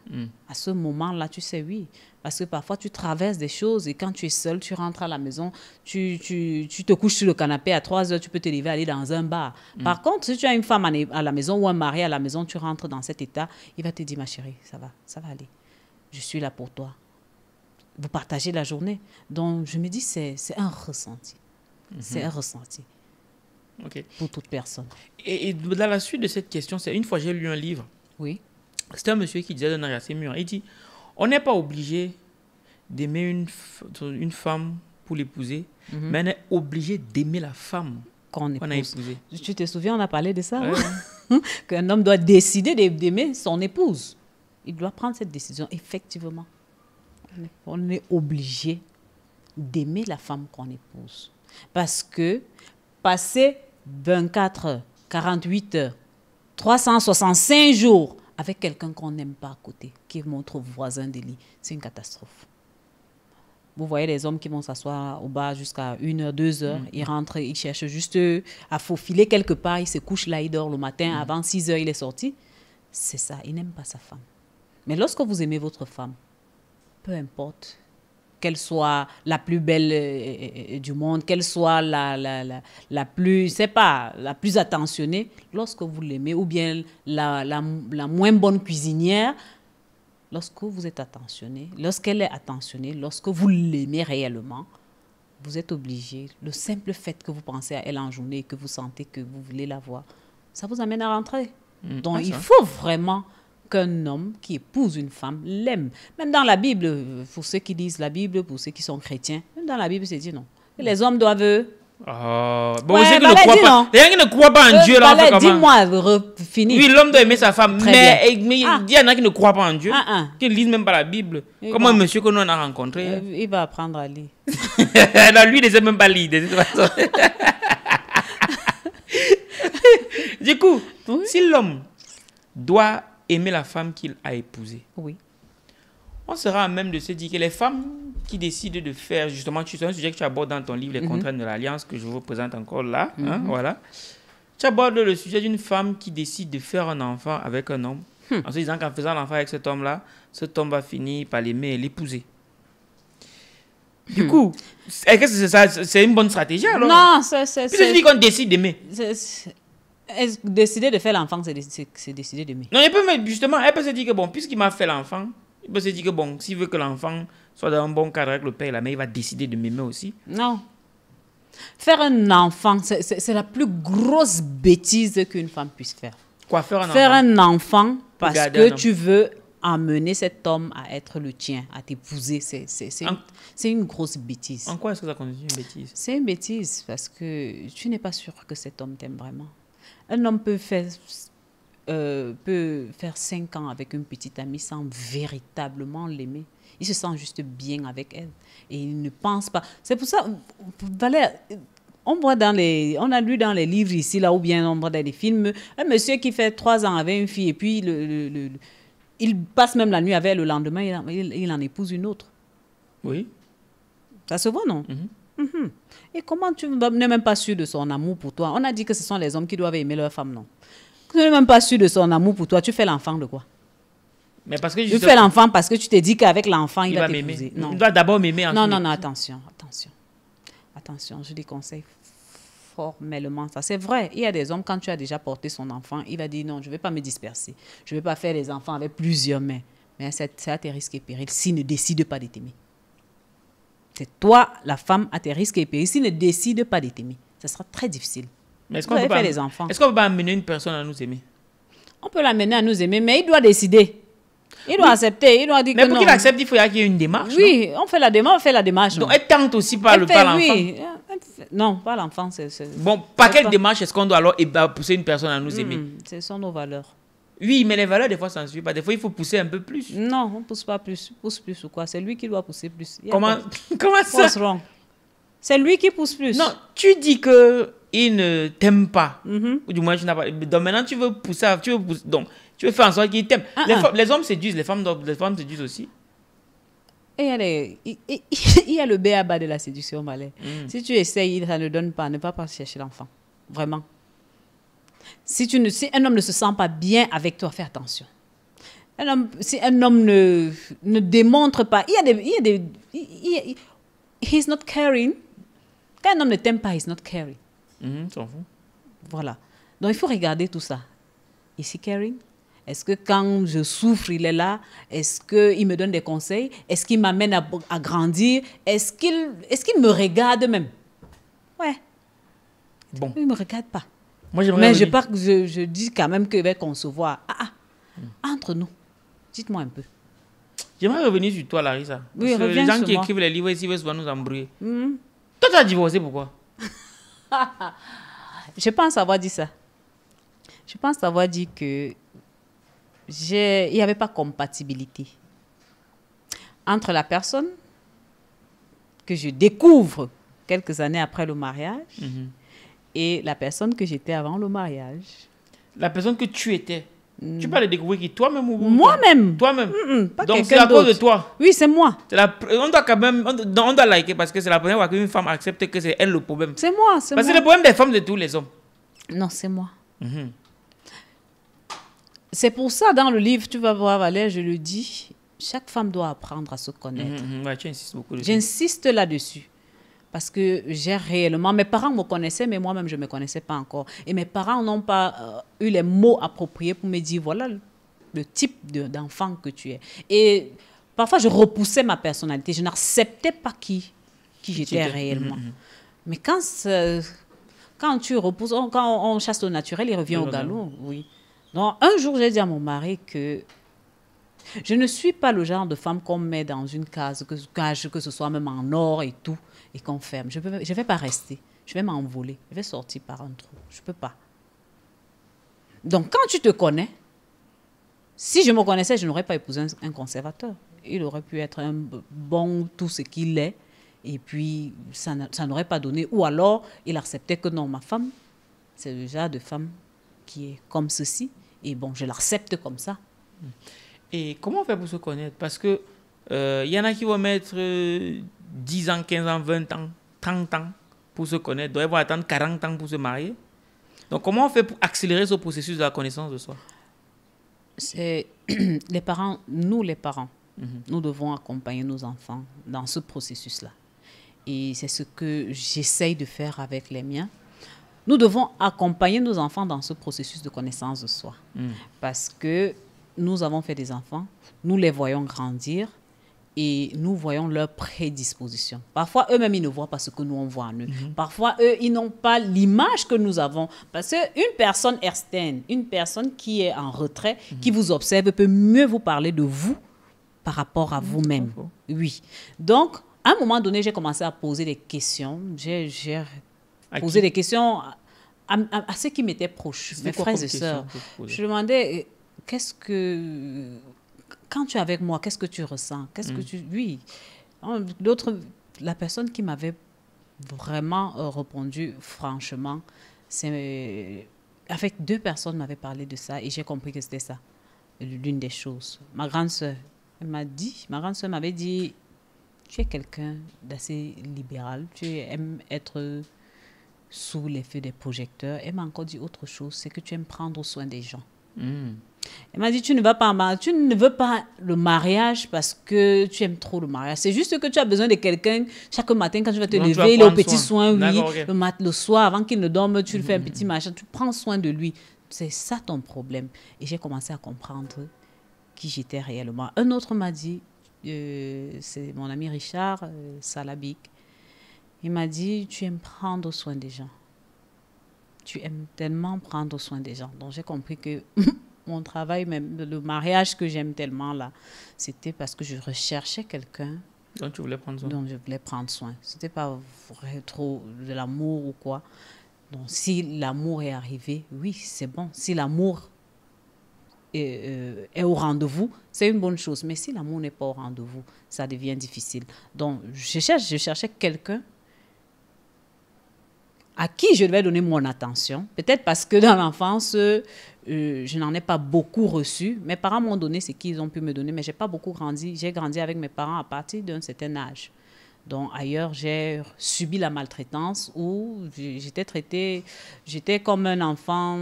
Speaker 1: À ce moment-là, tu sais, oui. Parce que parfois, tu traverses des choses et quand tu es seul, tu rentres à la maison, tu te couches sur le canapé à 3 heures, tu peux te lever, aller dans un bar. Par contre, si tu as une femme à la maison ou un mari à la maison, tu rentres dans cet état, il va te dire, ma chérie, ça va aller. Je suis là pour toi. Vous partagez la journée. Donc, je me dis, c'est un ressenti. C'est un ressenti.
Speaker 2: Okay.
Speaker 1: Pour toute personne.
Speaker 2: Et dans la suite de cette question, c'est une fois j'ai lu un livre.
Speaker 1: Oui.
Speaker 2: C'était un monsieur qui disait d'un air assez mûr. Il dit, on n'est pas obligé d'aimer une femme pour l'épouser, mais on est obligé d'aimer la femme qu'on a épousée.
Speaker 1: Tu te souviens, on a parlé de ça, qu'un homme doit décider d'aimer son épouse. Il doit prendre cette décision, effectivement. On est obligé d'aimer la femme qu'on épouse. Parce que passer 24 heures, 48 heures, 365 jours avec quelqu'un qu'on n'aime pas à côté, qui est notre voisin de lit, c'est une catastrophe. Vous voyez les hommes qui vont s'asseoir au bar jusqu'à 1 heure, 2 heures, ils rentrent, ils cherchent juste à faufiler quelque part, ils se couchent là, ils dorment le matin, avant 6 heures, il est sorti. C'est ça, il n'aime pas sa femme. Mais lorsque vous aimez votre femme, peu importe, qu'elle soit la plus belle du monde, qu'elle soit la plus, je sais pas, la plus attentionnée, lorsque vous l'aimez, ou bien la moins bonne cuisinière, lorsque vous êtes attentionné, lorsqu'elle est attentionnée, lorsque vous l'aimez réellement, vous êtes obligé, le simple fait que vous pensez à elle en journée et que vous sentez que vous voulez la voir, ça vous amène à rentrer. Donc, il faut vraiment qu'un homme qui épouse une femme l'aime. Même dans la Bible, pour ceux qui lisent la Bible, pour ceux qui sont chrétiens, même dans la Bible, c'est dit non. Les hommes doivent...
Speaker 2: Bon, ceux qui ne croient pas en Dieu, là, on fait comment?
Speaker 1: Dis-moi, fini.
Speaker 2: Oui, l'homme doit aimer sa femme, mais il y en a qui ne croient pas en Dieu, qui ne lisent même pas la Bible. Comme un monsieur que nous on a rencontré.
Speaker 1: Il va apprendre à lire.
Speaker 2: Non, lui, il ne sait même pas lire, de toute façon. Du coup, si l'homme doit aimer la femme qu'il a épousée, on sera à même de se dire que les femmes qui décident de faire, justement, c'est un sujet que tu abordes dans ton livre, Les contraintes de l'alliance, que je vous présente encore là, voilà. Tu abordes le sujet d'une femme qui décide de faire un enfant avec un homme, en se disant qu'en faisant l'enfant avec cet homme-là, cet homme va finir par l'aimer et l'épouser. Du coup, est-ce que c'est ça, c'est une bonne stratégie alors?
Speaker 1: Non, c'est...
Speaker 2: Puis tu dis qu'on décide d'aimer.
Speaker 1: Décider de faire l'enfant, c'est décider d'aimer.
Speaker 2: Non, justement, elle peut se dire que bon, puisqu'il m'a fait l'enfant, il peut se dire que bon, s'il veut que l'enfant soit dans un bon cadre avec le père et la mère, il va décider de m'aimer aussi.
Speaker 1: Non. Faire un enfant, c'est la plus grosse bêtise qu'une femme puisse faire.
Speaker 2: Quoi, faire un enfant?
Speaker 1: Faire un enfant parce que tu veux amener cet homme à être le tien, à t'épouser, c'est une grosse bêtise.
Speaker 2: En quoi est-ce que ça constitue une bêtise?
Speaker 1: C'est une bêtise parce que tu n'es pas sûr que cet homme t'aime vraiment. Un homme peut faire 5 ans avec une petite amie sans véritablement l'aimer. Il se sent juste bien avec elle. Et il ne pense pas. C'est pour ça, Valère, on a lu dans les livres ici, là, ou bien on voit dans les films, un monsieur qui fait 3 ans avec une fille et puis il passe même la nuit avec elle, le lendemain, il en épouse une autre.
Speaker 2: Oui.
Speaker 1: Ça se voit, non? Et comment tu n'es même pas sûr de son amour pour toi? On a dit que ce sont les hommes qui doivent aimer leur femme, non? Tu n'es même pas sûr de son amour pour toi. Tu fais l'enfant de quoi?
Speaker 2: Mais parce que
Speaker 1: tu fais l'enfant parce que tu t'es dit qu'avec l'enfant, il va t'épouser.
Speaker 2: Non. Il doit d'abord m'aimer.
Speaker 1: Non, attention. Attention, je déconseille formellement ça. C'est vrai, il y a des hommes, quand tu as déjà porté son enfant, il va dire non, je ne vais pas me disperser. Je ne vais pas faire les enfants avec plusieurs mains. Mais c'est à tes risques et périls s'il ne décide pas de t'aimer. C'est toi, la femme, à tes risques et périls. S'il ne décide pas de t'aimer, ça sera très difficile.
Speaker 2: Mais est-ce qu'on peut peut pas amener une personne à nous aimer?
Speaker 1: On peut l'amener à nous aimer, mais il doit décider. Il doit accepter, il doit dire
Speaker 2: Mais
Speaker 1: que
Speaker 2: pour
Speaker 1: non.
Speaker 2: qu'il accepte, il faut qu'il y ait une démarche.
Speaker 1: Oui, on fait la démarche.
Speaker 2: Donc,
Speaker 1: non.
Speaker 2: elle tente aussi par
Speaker 1: Elle fait,
Speaker 2: l'enfant.
Speaker 1: oui. Non, pas l'enfant.
Speaker 2: Bon, par quelle
Speaker 1: pas-
Speaker 2: démarche est-ce qu'on doit alors pousser une personne à nous aimer?
Speaker 1: Ce sont nos valeurs.
Speaker 2: Oui, mais les valeurs, des fois, ça ne suit pas. Des fois, il faut pousser un peu plus.
Speaker 1: Non, on ne pousse pas plus. Pousse plus ou quoi? C'est lui qui doit pousser plus. Il y a
Speaker 2: Comment,
Speaker 1: pas-
Speaker 2: comment ça?
Speaker 1: What's wrong? C'est lui qui pousse plus.
Speaker 2: Non, tu dis que il ne t'aime pas.
Speaker 1: Mhm.
Speaker 2: Ou du moins, tu n'as pas. Donc maintenant, tu veux pousser. Donc, tu veux faire en sorte qu'il t'aime. Les hommes séduisent, les femmes séduisent aussi.
Speaker 1: Et il y a le b.a.-ba de la séduction, Malais. Si tu essayes, ça ne donne pas. Ne pas chercher l'enfant. Vraiment. Si un homme ne se sent pas bien avec toi, fais attention. Si un homme ne démontre pas, he's not caring. Quand un homme ne t'aime pas, he's not caring.
Speaker 2: S'en fout.
Speaker 1: Voilà. Donc, il faut regarder tout ça. Is he caring? Est-ce que quand je souffre, il est là? Est-ce qu'il me donne des conseils? Est-ce qu'il m'amène à grandir? Est-ce qu'il me regarde même? Ouais.
Speaker 2: Bon.
Speaker 1: Il ne me regarde pas.
Speaker 2: Moi, j'aimerais
Speaker 1: Mais
Speaker 2: revenir-
Speaker 1: je dis quand même qu'il va concevoir. Entre nous, dites-moi un peu.
Speaker 2: J'aimerais revenir sur toi, Larissa.
Speaker 1: Oui,
Speaker 2: Parce que
Speaker 1: reviens
Speaker 2: les gens
Speaker 1: sur
Speaker 2: qui
Speaker 1: moi.
Speaker 2: écrivent les livres ici veulent souvent nous embrouiller. Toi, tu as divorcé, pourquoi?
Speaker 1: Je pense avoir dit ça. Je pense avoir dit que il n'y avait pas compatibilité entre la personne que je découvre quelques années après le mariage et la personne que j'étais avant le mariage.
Speaker 2: La personne que tu étais. Tu peux le découvrir qui? Toi-même ou
Speaker 1: Moi-même.
Speaker 2: Toi-même.
Speaker 1: Pas
Speaker 2: Donc, c'est
Speaker 1: quelqu'un
Speaker 2: à cause de
Speaker 1: d'autre.
Speaker 2: toi.
Speaker 1: Oui, c'est moi.
Speaker 2: On doit quand même. On doit liker parce que c'est la première fois qu'une femme accepte que c'est elle le problème.
Speaker 1: C'est moi.
Speaker 2: Parce que c'est le problème des femmes de tous les hommes.
Speaker 1: Non, c'est moi. C'est pour ça, dans le livre, tu vas voir, Valère, je le dis, chaque femme doit apprendre à se connaître.
Speaker 2: Ouais, tu insistes beaucoup dessus.
Speaker 1: J'insiste là-dessus. Parce que j'ai réellement... Mes parents me connaissaient, mais moi-même, je ne me connaissais pas encore. Et mes parents n'ont pas eu les mots appropriés pour me dire, voilà le type d'enfant que tu es. Et parfois, je repoussais ma personnalité. Je n'acceptais pas qui j'étais réellement. Mais quand tu repousses, quand on chasse le naturel, il revient au galop. Oui. Donc, un jour, j'ai dit à mon mari que je ne suis pas le genre de femme qu'on met dans une case, que ce soit même en or et tout, et qu'on ferme. Je ne vais pas rester. Je vais m'envoler. Je vais sortir par un trou. Je ne peux pas. Donc, quand tu te connais, si je me connaissais, je n'aurais pas épousé un conservateur. Il aurait pu être un bon tout ce qu'il est, et puis ça n'aurait pas donné. Ou alors, il acceptait que non, ma femme, c'est le genre de femme qui est comme ceci, et bon, je l'accepte comme ça.
Speaker 2: Et comment on fait pour se connaître? Parce que y en a qui vont mettre 10 ans, 15 ans, 20 ans, 30 ans pour se connaître. Donc, ils vont attendre 40 ans pour se marier. Donc, comment on fait pour accélérer ce processus de la connaissance de soi?
Speaker 1: C'est les parents, nous devons accompagner nos enfants dans ce processus-là. Et c'est ce que j'essaye de faire avec les miens. Nous devons accompagner nos enfants dans ce processus de connaissance de soi. Parce que nous avons fait des enfants, nous les voyons grandir et nous voyons leurs prédispositions. Parfois, eux-mêmes, ils ne voient pas ce que nous, on voit en eux. Parfois, eux, ils n'ont pas l'image que nous avons. Parce qu'une personne externe, une personne qui est en retrait, qui vous observe, peut mieux vous parler de vous par rapport à vous-même. Oui. Donc, à un moment donné, j'ai commencé à poser des questions. J'ai posé des questions à ceux qui m'étaient proches, mes frères et sœurs. Je demandais, quand tu es avec moi, qu'est-ce que tu ressens? Qu'est-ce que tu... Oui. La personne qui m'avait vraiment répondu franchement, avec 2 personnes m'avaient parlé de ça et j'ai compris que c'était ça, l'une des choses. Ma grande sœur m'avait dit, tu es quelqu'un d'assez libéral, tu aimes être sous les feux des projecteurs. Elle m'a encore dit autre chose, c'est que tu aimes prendre soin des gens. Elle m'a dit, tu ne veux pas le mariage parce que tu aimes trop le mariage. C'est juste que tu as besoin de quelqu'un chaque matin quand tu vas te lever, il est au petit soin, oui. Okay. Le soir, avant qu'il ne dorme, tu le fais un petit machin, tu prends soin de lui. C'est ça ton problème. Et j'ai commencé à comprendre qui j'étais réellement. Un autre m'a dit, c'est mon ami Richard Salabik. Il m'a dit, tu aimes prendre soin des gens. Tu aimes tellement prendre soin des gens. Donc j'ai compris que mon travail, même le mariage que j'aime tellement là, c'était parce que je recherchais quelqu'un
Speaker 2: Donc, tu voulais prendre soin.
Speaker 1: dont je voulais prendre soin. C'était pas vrai trop de l'amour ou quoi. Donc, si l'amour est arrivé, oui, c'est bon. Si l'amour est au rendez-vous, c'est une bonne chose. Mais si l'amour n'est pas au rendez-vous, ça devient difficile. Donc, je cherchais quelqu'un à qui je devais donner mon attention. Peut-être parce que dans l'enfance, je n'en ai pas beaucoup reçu. Mes parents m'ont donné ce qu'ils ont pu me donner, mais je n'ai pas beaucoup grandi. J'ai grandi avec mes parents à partir d'un certain âge. Donc, ailleurs, j'ai subi la maltraitance où j'étais comme un enfant.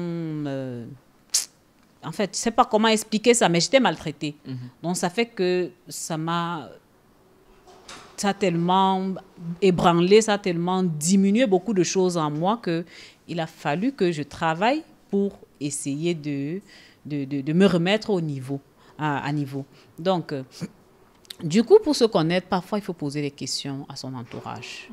Speaker 1: En fait, je ne sais pas comment expliquer ça, mais j'étais maltraitée. Donc, ça fait que ça a tellement ébranlé, ça a tellement diminué beaucoup de choses en moi qu'il a fallu que je travaille pour essayer de me remettre au niveau, à niveau. Donc, du coup, pour se connaître, parfois, il faut poser des questions à son entourage,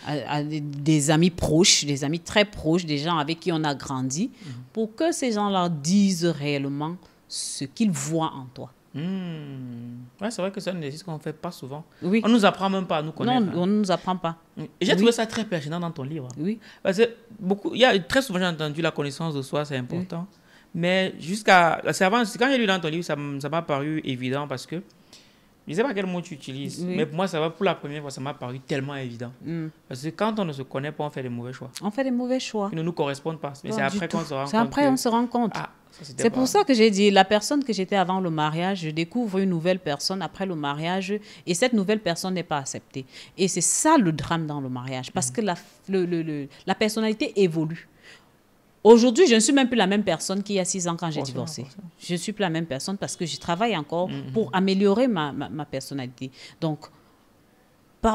Speaker 1: à des amis proches, des amis très proches, des gens avec qui on a grandi, pour que ces gens-là disent réellement ce qu'ils voient en toi.
Speaker 2: Ouais, c'est vrai que c'est un exercice qu'on ne fait pas souvent.
Speaker 1: Oui.
Speaker 2: On ne nous apprend même pas à nous connaître.
Speaker 1: Non, on ne nous apprend pas.
Speaker 2: Et j'ai trouvé ça très pertinent dans ton livre.
Speaker 1: Oui.
Speaker 2: Parce que très souvent, j'ai entendu la connaissance de soi, c'est important. Mais quand j'ai lu dans ton livre, ça m'a paru évident parce que je ne sais pas quel mot tu utilises, mais pour moi, pour la première fois, ça m'a paru tellement évident. Parce que quand on ne se connaît pas, on fait des mauvais choix.
Speaker 1: On fait des mauvais choix.
Speaker 2: Ils ne nous correspondent pas. Mais c'est après qu'on se rend compte.
Speaker 1: C'est après on se rend compte.
Speaker 2: Ah,
Speaker 1: c'est pour ça que j'ai dit, la personne que j'étais avant le mariage, je découvre une nouvelle personne après le mariage et cette nouvelle personne n'est pas acceptée. Et c'est ça le drame dans le mariage, parce que la personnalité évolue. Aujourd'hui, je ne suis même plus la même personne qu'il y a 6 ans quand j'ai divorcé. Je ne suis plus la même personne parce que je travaille encore pour améliorer ma personnalité. Donc,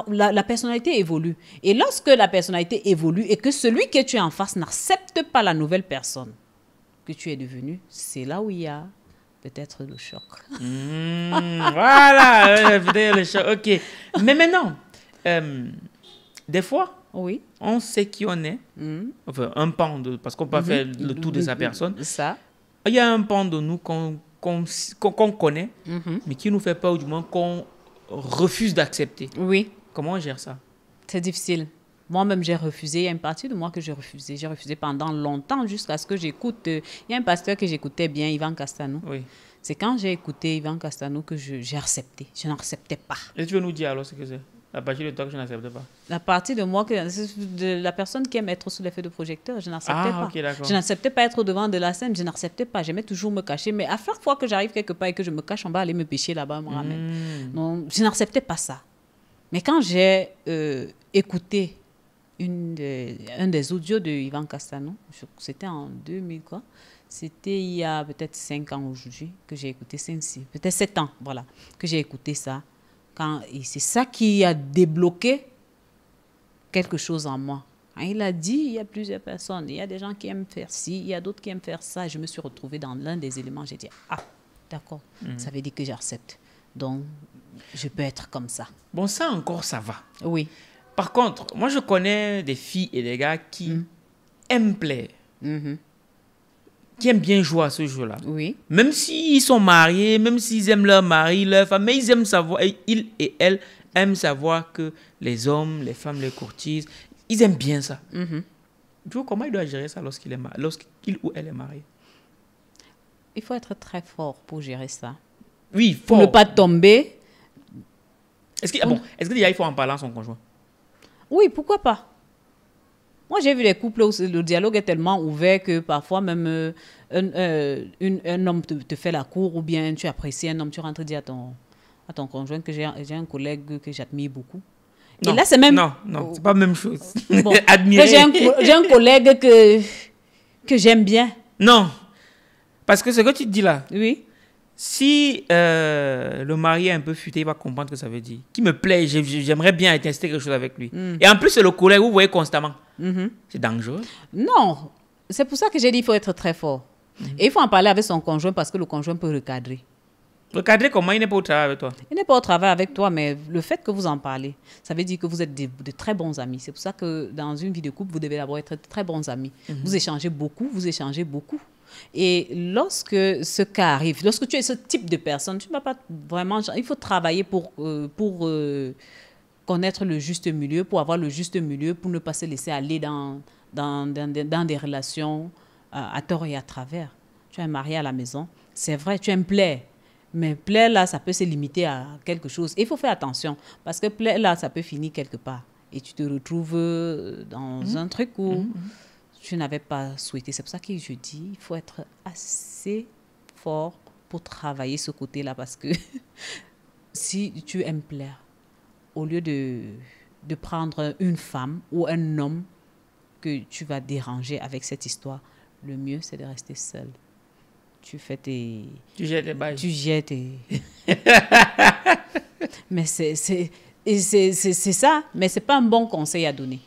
Speaker 1: la personnalité évolue. Et lorsque la personnalité évolue et que celui que tu es en face n'accepte pas la nouvelle personne que tu es devenue, c'est là où il y a peut-être le choc.
Speaker 2: Voilà, peut-être le choc. OK. Mais maintenant, des fois,
Speaker 1: oui,
Speaker 2: on sait qui on est. Enfin, un pan parce qu'on peut faire le tour de sa personne.
Speaker 1: Ça.
Speaker 2: Il y a un pan de nous qu'on connaît, mais qui nous fait peur, ou du moins qu'on refuse d'accepter.
Speaker 1: Oui.
Speaker 2: Comment on gère ça?
Speaker 1: C'est difficile. Moi-même, j'ai refusé. Il y a une partie de moi que j'ai refusé. J'ai refusé pendant longtemps jusqu'à ce que j'écoute. Il y a un pasteur que j'écoutais bien, Yvan Castanou.
Speaker 2: Oui.
Speaker 1: C'est quand j'ai écouté Yvan Castanou que j'ai accepté. Je n'acceptais pas.
Speaker 2: Et tu veux nous dire alors ce que c'est? À partir de toi que je n'acceptais pas.
Speaker 1: La partie de moi, de la personne qui aime être sous l'effet de projecteur, je n'acceptais pas.
Speaker 2: Okay, d'accord.
Speaker 1: Je n'acceptais pas être devant de la scène, je n'acceptais pas. J'aimais toujours me cacher. Mais à chaque fois que j'arrive quelque part et que je me cache, on va aller me pêcher là-bas, on me ramène. Donc, je n'acceptais pas ça. Mais quand j'ai écouté un des audios de Yvan Castanou, c'était en 2000, quoi. C'était il y a peut-être 5 ans aujourd'hui que j'ai écouté, peut-être 7 ans, voilà, que j'ai écouté ça. Et c'est ça qui a débloqué quelque chose en moi. Quand il a dit, il y a plusieurs personnes, il y a des gens qui aiment faire ci, il y a d'autres qui aiment faire ça. Je me suis retrouvée dans l'un des éléments. J'ai dit, ah, d'accord, ça veut dire que j'accepte. Donc, je peux être comme ça.
Speaker 2: Bon, ça encore, ça va.
Speaker 1: Oui.
Speaker 2: Par contre, moi, je connais des filles et des gars qui aiment plaire. Qui aiment bien jouer à ce jeu-là.
Speaker 1: Oui.
Speaker 2: Même s'ils sont mariés, même s'ils aiment leur mari, leur femme, mais ils aiment savoir, ils et elles aiment savoir que les hommes, les femmes les courtisent. Ils aiment bien ça. Du coup, comment il doit gérer ça lorsqu'il ou elle est marié?
Speaker 1: Il faut être très fort pour gérer ça.
Speaker 2: Oui, fort.
Speaker 1: Pour ne pas tomber.
Speaker 2: Est-ce que déjà il faut en parler à son conjoint?
Speaker 1: Oui, pourquoi pas? Moi, j'ai vu des couples où le dialogue est tellement ouvert que parfois même un homme te fait la cour ou bien tu apprécies un homme, tu rentres dire à ton conjoint que j'ai un collègue que j'admire beaucoup.
Speaker 2: Non,
Speaker 1: et là, c'est même...
Speaker 2: Non, c'est pas la même chose.
Speaker 1: Bon,
Speaker 2: admirer.
Speaker 1: J'ai un collègue que j'aime bien.
Speaker 2: Non, parce que ce que tu te dis là,
Speaker 1: oui.
Speaker 2: Si le mari est un peu futé, il va comprendre ce que ça veut dire. Qui me plaît, j'aimerais bien tester quelque chose avec lui. Et en plus, c'est le collègue, vous voyez constamment. C'est dangereux.
Speaker 1: Non, c'est pour ça que j'ai dit qu'il faut être très fort. Et il faut en parler avec son conjoint parce que le conjoint peut recadrer.
Speaker 2: Recadrer comment? Il n'est pas au travail avec toi?
Speaker 1: Il n'est pas au travail avec toi, mais le fait que vous en parlez, ça veut dire que vous êtes de très bons amis. C'est pour ça que dans une vie de couple, vous devez d'abord être de très bons amis. Vous échangez beaucoup, Et lorsque ce cas arrive, lorsque tu es ce type de personne, tu ne vas pas vraiment... Il faut travailler pour connaître le juste milieu, pour avoir le juste milieu, pour ne pas se laisser aller dans des relations à tort et à travers. Tu es marié à la maison, c'est vrai, tu aimes plaire. Mais plaire, là, ça peut se limiter à quelque chose. Et il faut faire attention, parce que plaire, là, ça peut finir quelque part. Et tu te retrouves dans un truc où tu n'avais pas souhaité. C'est pour ça que je dis, il faut être assez fort pour travailler ce côté-là, parce que si tu aimes plaire, au lieu de prendre une femme ou un homme que tu vas déranger avec cette histoire, le mieux, c'est de rester seul. Tu fais tes...
Speaker 2: Tu jettes les bails.
Speaker 1: Tu jettes et... Mais c'est ça, mais ce n'est pas un bon conseil à donner.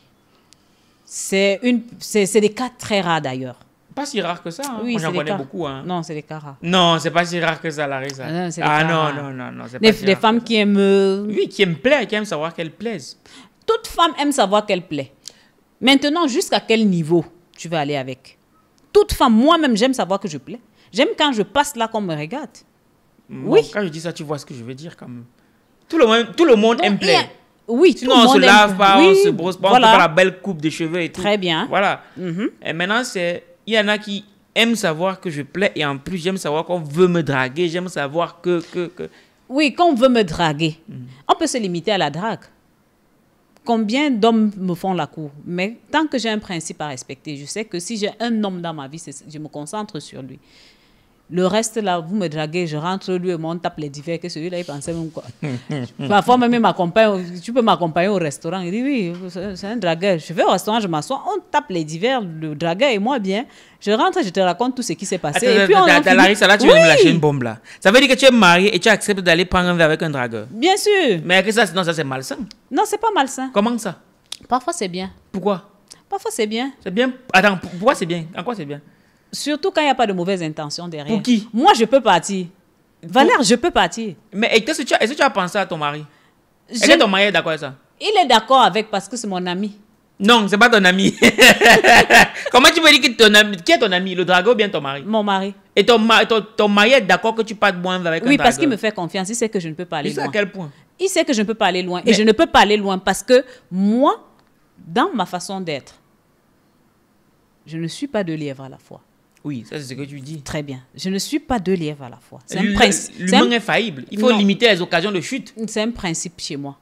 Speaker 1: C'est des cas très rares d'ailleurs.
Speaker 2: Pas si rare que ça. Hein.
Speaker 1: Oui,
Speaker 2: moi, j'en connais
Speaker 1: cas.
Speaker 2: beaucoup. Hein.
Speaker 1: Non, c'est des cas rares.
Speaker 2: Non, c'est pas si rare que ça, Larissa.
Speaker 1: Non, c'est des
Speaker 2: ah
Speaker 1: cas
Speaker 2: non,
Speaker 1: rares.
Speaker 2: non, c'est pas si
Speaker 1: Des
Speaker 2: rare
Speaker 1: femmes
Speaker 2: que
Speaker 1: qui aiment...
Speaker 2: Oui, qui aiment plaire, qui aiment savoir qu'elles plaisent.
Speaker 1: Toute femme aime savoir qu'elle plaît. Maintenant, jusqu'à quel niveau tu vas aller avec? Toute femme, moi-même, j'aime savoir que je plais. J'aime quand je passe là qu'on me regarde.
Speaker 2: Bon,
Speaker 1: Oui.
Speaker 2: Quand je dis ça, tu vois ce que je veux dire quand même. Tout le monde aime plaire.
Speaker 1: Oui,
Speaker 2: Sinon,
Speaker 1: tout le
Speaker 2: on se
Speaker 1: monde
Speaker 2: lave
Speaker 1: aime.
Speaker 2: pas,
Speaker 1: Oui,
Speaker 2: on se brosse pas,
Speaker 1: voilà.
Speaker 2: on fait pas la belle coupe de cheveux et tout.
Speaker 1: Très bien.
Speaker 2: Voilà. Et maintenant, il y en a qui aiment savoir que je plais et en plus, j'aime savoir qu'on veut me draguer, j'aime savoir que...
Speaker 1: Oui, quand on veut me draguer, on peut se limiter à la drague. Combien d'hommes me font la cour? Mais tant que j'ai un principe à respecter, je sais que si j'ai un homme dans ma vie, je me concentre sur lui. Le reste, là, vous me draguez, je rentre lui et moi, on tape les divers, que celui-là, il pensait même quoi. Parfois, même, il m'accompagne, tu peux m'accompagner au restaurant. Il dit, oui, c'est un dragueur. Je vais au restaurant, je m'assois, on tape les divers, le dragueur et moi, bien. Je rentre, je te raconte tout ce qui s'est passé.
Speaker 2: Attends,
Speaker 1: et puis, on en finit.
Speaker 2: Larissa, là, tu viens de me lâcher une bombe, là. Ça veut dire que tu es mariée et tu acceptes d'aller prendre un verre avec un dragueur.
Speaker 1: Bien sûr.
Speaker 2: Mais que ça, sinon, ça, c'est malsain.
Speaker 1: Non, c'est pas malsain.
Speaker 2: Comment ça?
Speaker 1: Parfois, c'est bien.
Speaker 2: Pourquoi?
Speaker 1: Parfois, c'est bien.
Speaker 2: C'est bien. Attends, pourquoi c'est bien? En quoi c'est bien?
Speaker 1: Surtout quand il n'y a pas de mauvaises intentions derrière.
Speaker 2: Pour qui?
Speaker 1: Moi, je peux partir. Valère, je peux partir.
Speaker 2: Mais est-ce que tu as pensé à ton mari? Est-ce que ton mari est d'accord avec ça?
Speaker 1: Il est d'accord avec parce que c'est mon ami.
Speaker 2: Non, c'est pas ton ami. Comment tu peux dire que ton ami... Qui est ton ami? Le dragueur ou bien ton mari?
Speaker 1: Mon mari.
Speaker 2: Et ton mari est d'accord que tu partes boire avec un dragueur?
Speaker 1: Oui, parce qu'il me fait confiance. Il sait que je ne peux pas aller
Speaker 2: Jusqu'à
Speaker 1: loin.
Speaker 2: quel point?
Speaker 1: Il sait que je ne peux pas aller loin. Et je ne peux pas aller loin parce que moi, dans ma façon d'être, je ne suis pas deux lièvres à la fois.
Speaker 2: Oui, ça c'est ce que tu dis.
Speaker 1: Très bien. Je ne suis pas deux lièvres à la fois. C'est un principe.
Speaker 2: L'humain est faillible. Il faut
Speaker 1: Non.
Speaker 2: limiter les occasions de chute.
Speaker 1: C'est un principe chez moi.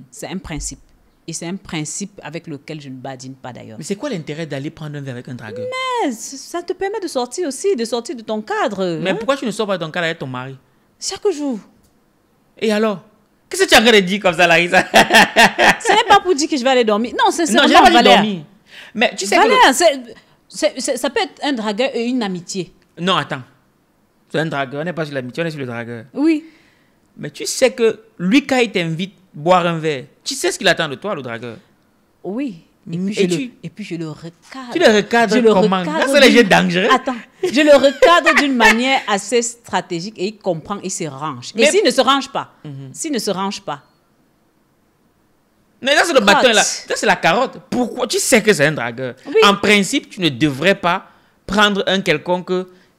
Speaker 1: C'est un principe. Et c'est un principe avec lequel je ne badine pas d'ailleurs.
Speaker 2: Mais c'est quoi l'intérêt d'aller prendre un verre avec un dragueur?
Speaker 1: Mais ça te permet de sortir aussi, de sortir de ton cadre.
Speaker 2: Mais
Speaker 1: hein.
Speaker 2: pourquoi tu ne sors pas de ton cadre avec ton mari?
Speaker 1: Chaque jour.
Speaker 2: Et alors? Qu'est-ce que tu as en train de dire comme ça, Larissa?
Speaker 1: Ce n'est pas pour dire que je vais aller dormir. Non, c'est
Speaker 2: Non, je n'ai
Speaker 1: vraiment
Speaker 2: pas dit
Speaker 1: Valère.
Speaker 2: dormir. Mais tu sais
Speaker 1: Valère, ça peut être un dragueur et une amitié.
Speaker 2: Non, attends. C'est un dragueur. On n'est pas sur l'amitié, on est sur le dragueur.
Speaker 1: Oui.
Speaker 2: Mais tu sais que lui, quand il t'invite boire un verre, tu sais ce qu'il attend de toi, le dragueur.
Speaker 1: Oui. Et puis je le recadre.
Speaker 2: Tu le recadres comment? Là, c'est les jeux dangereux.
Speaker 1: Attends. Je le recadre d'une manière assez stratégique et il comprend, il se range. Et s'il ne se range pas,
Speaker 2: Mais là, c'est le bâton, là. Ça, c'est la carotte. Pourquoi? Tu sais que c'est un dragueur.
Speaker 1: Oui.
Speaker 2: En principe, tu ne devrais pas prendre un quelconque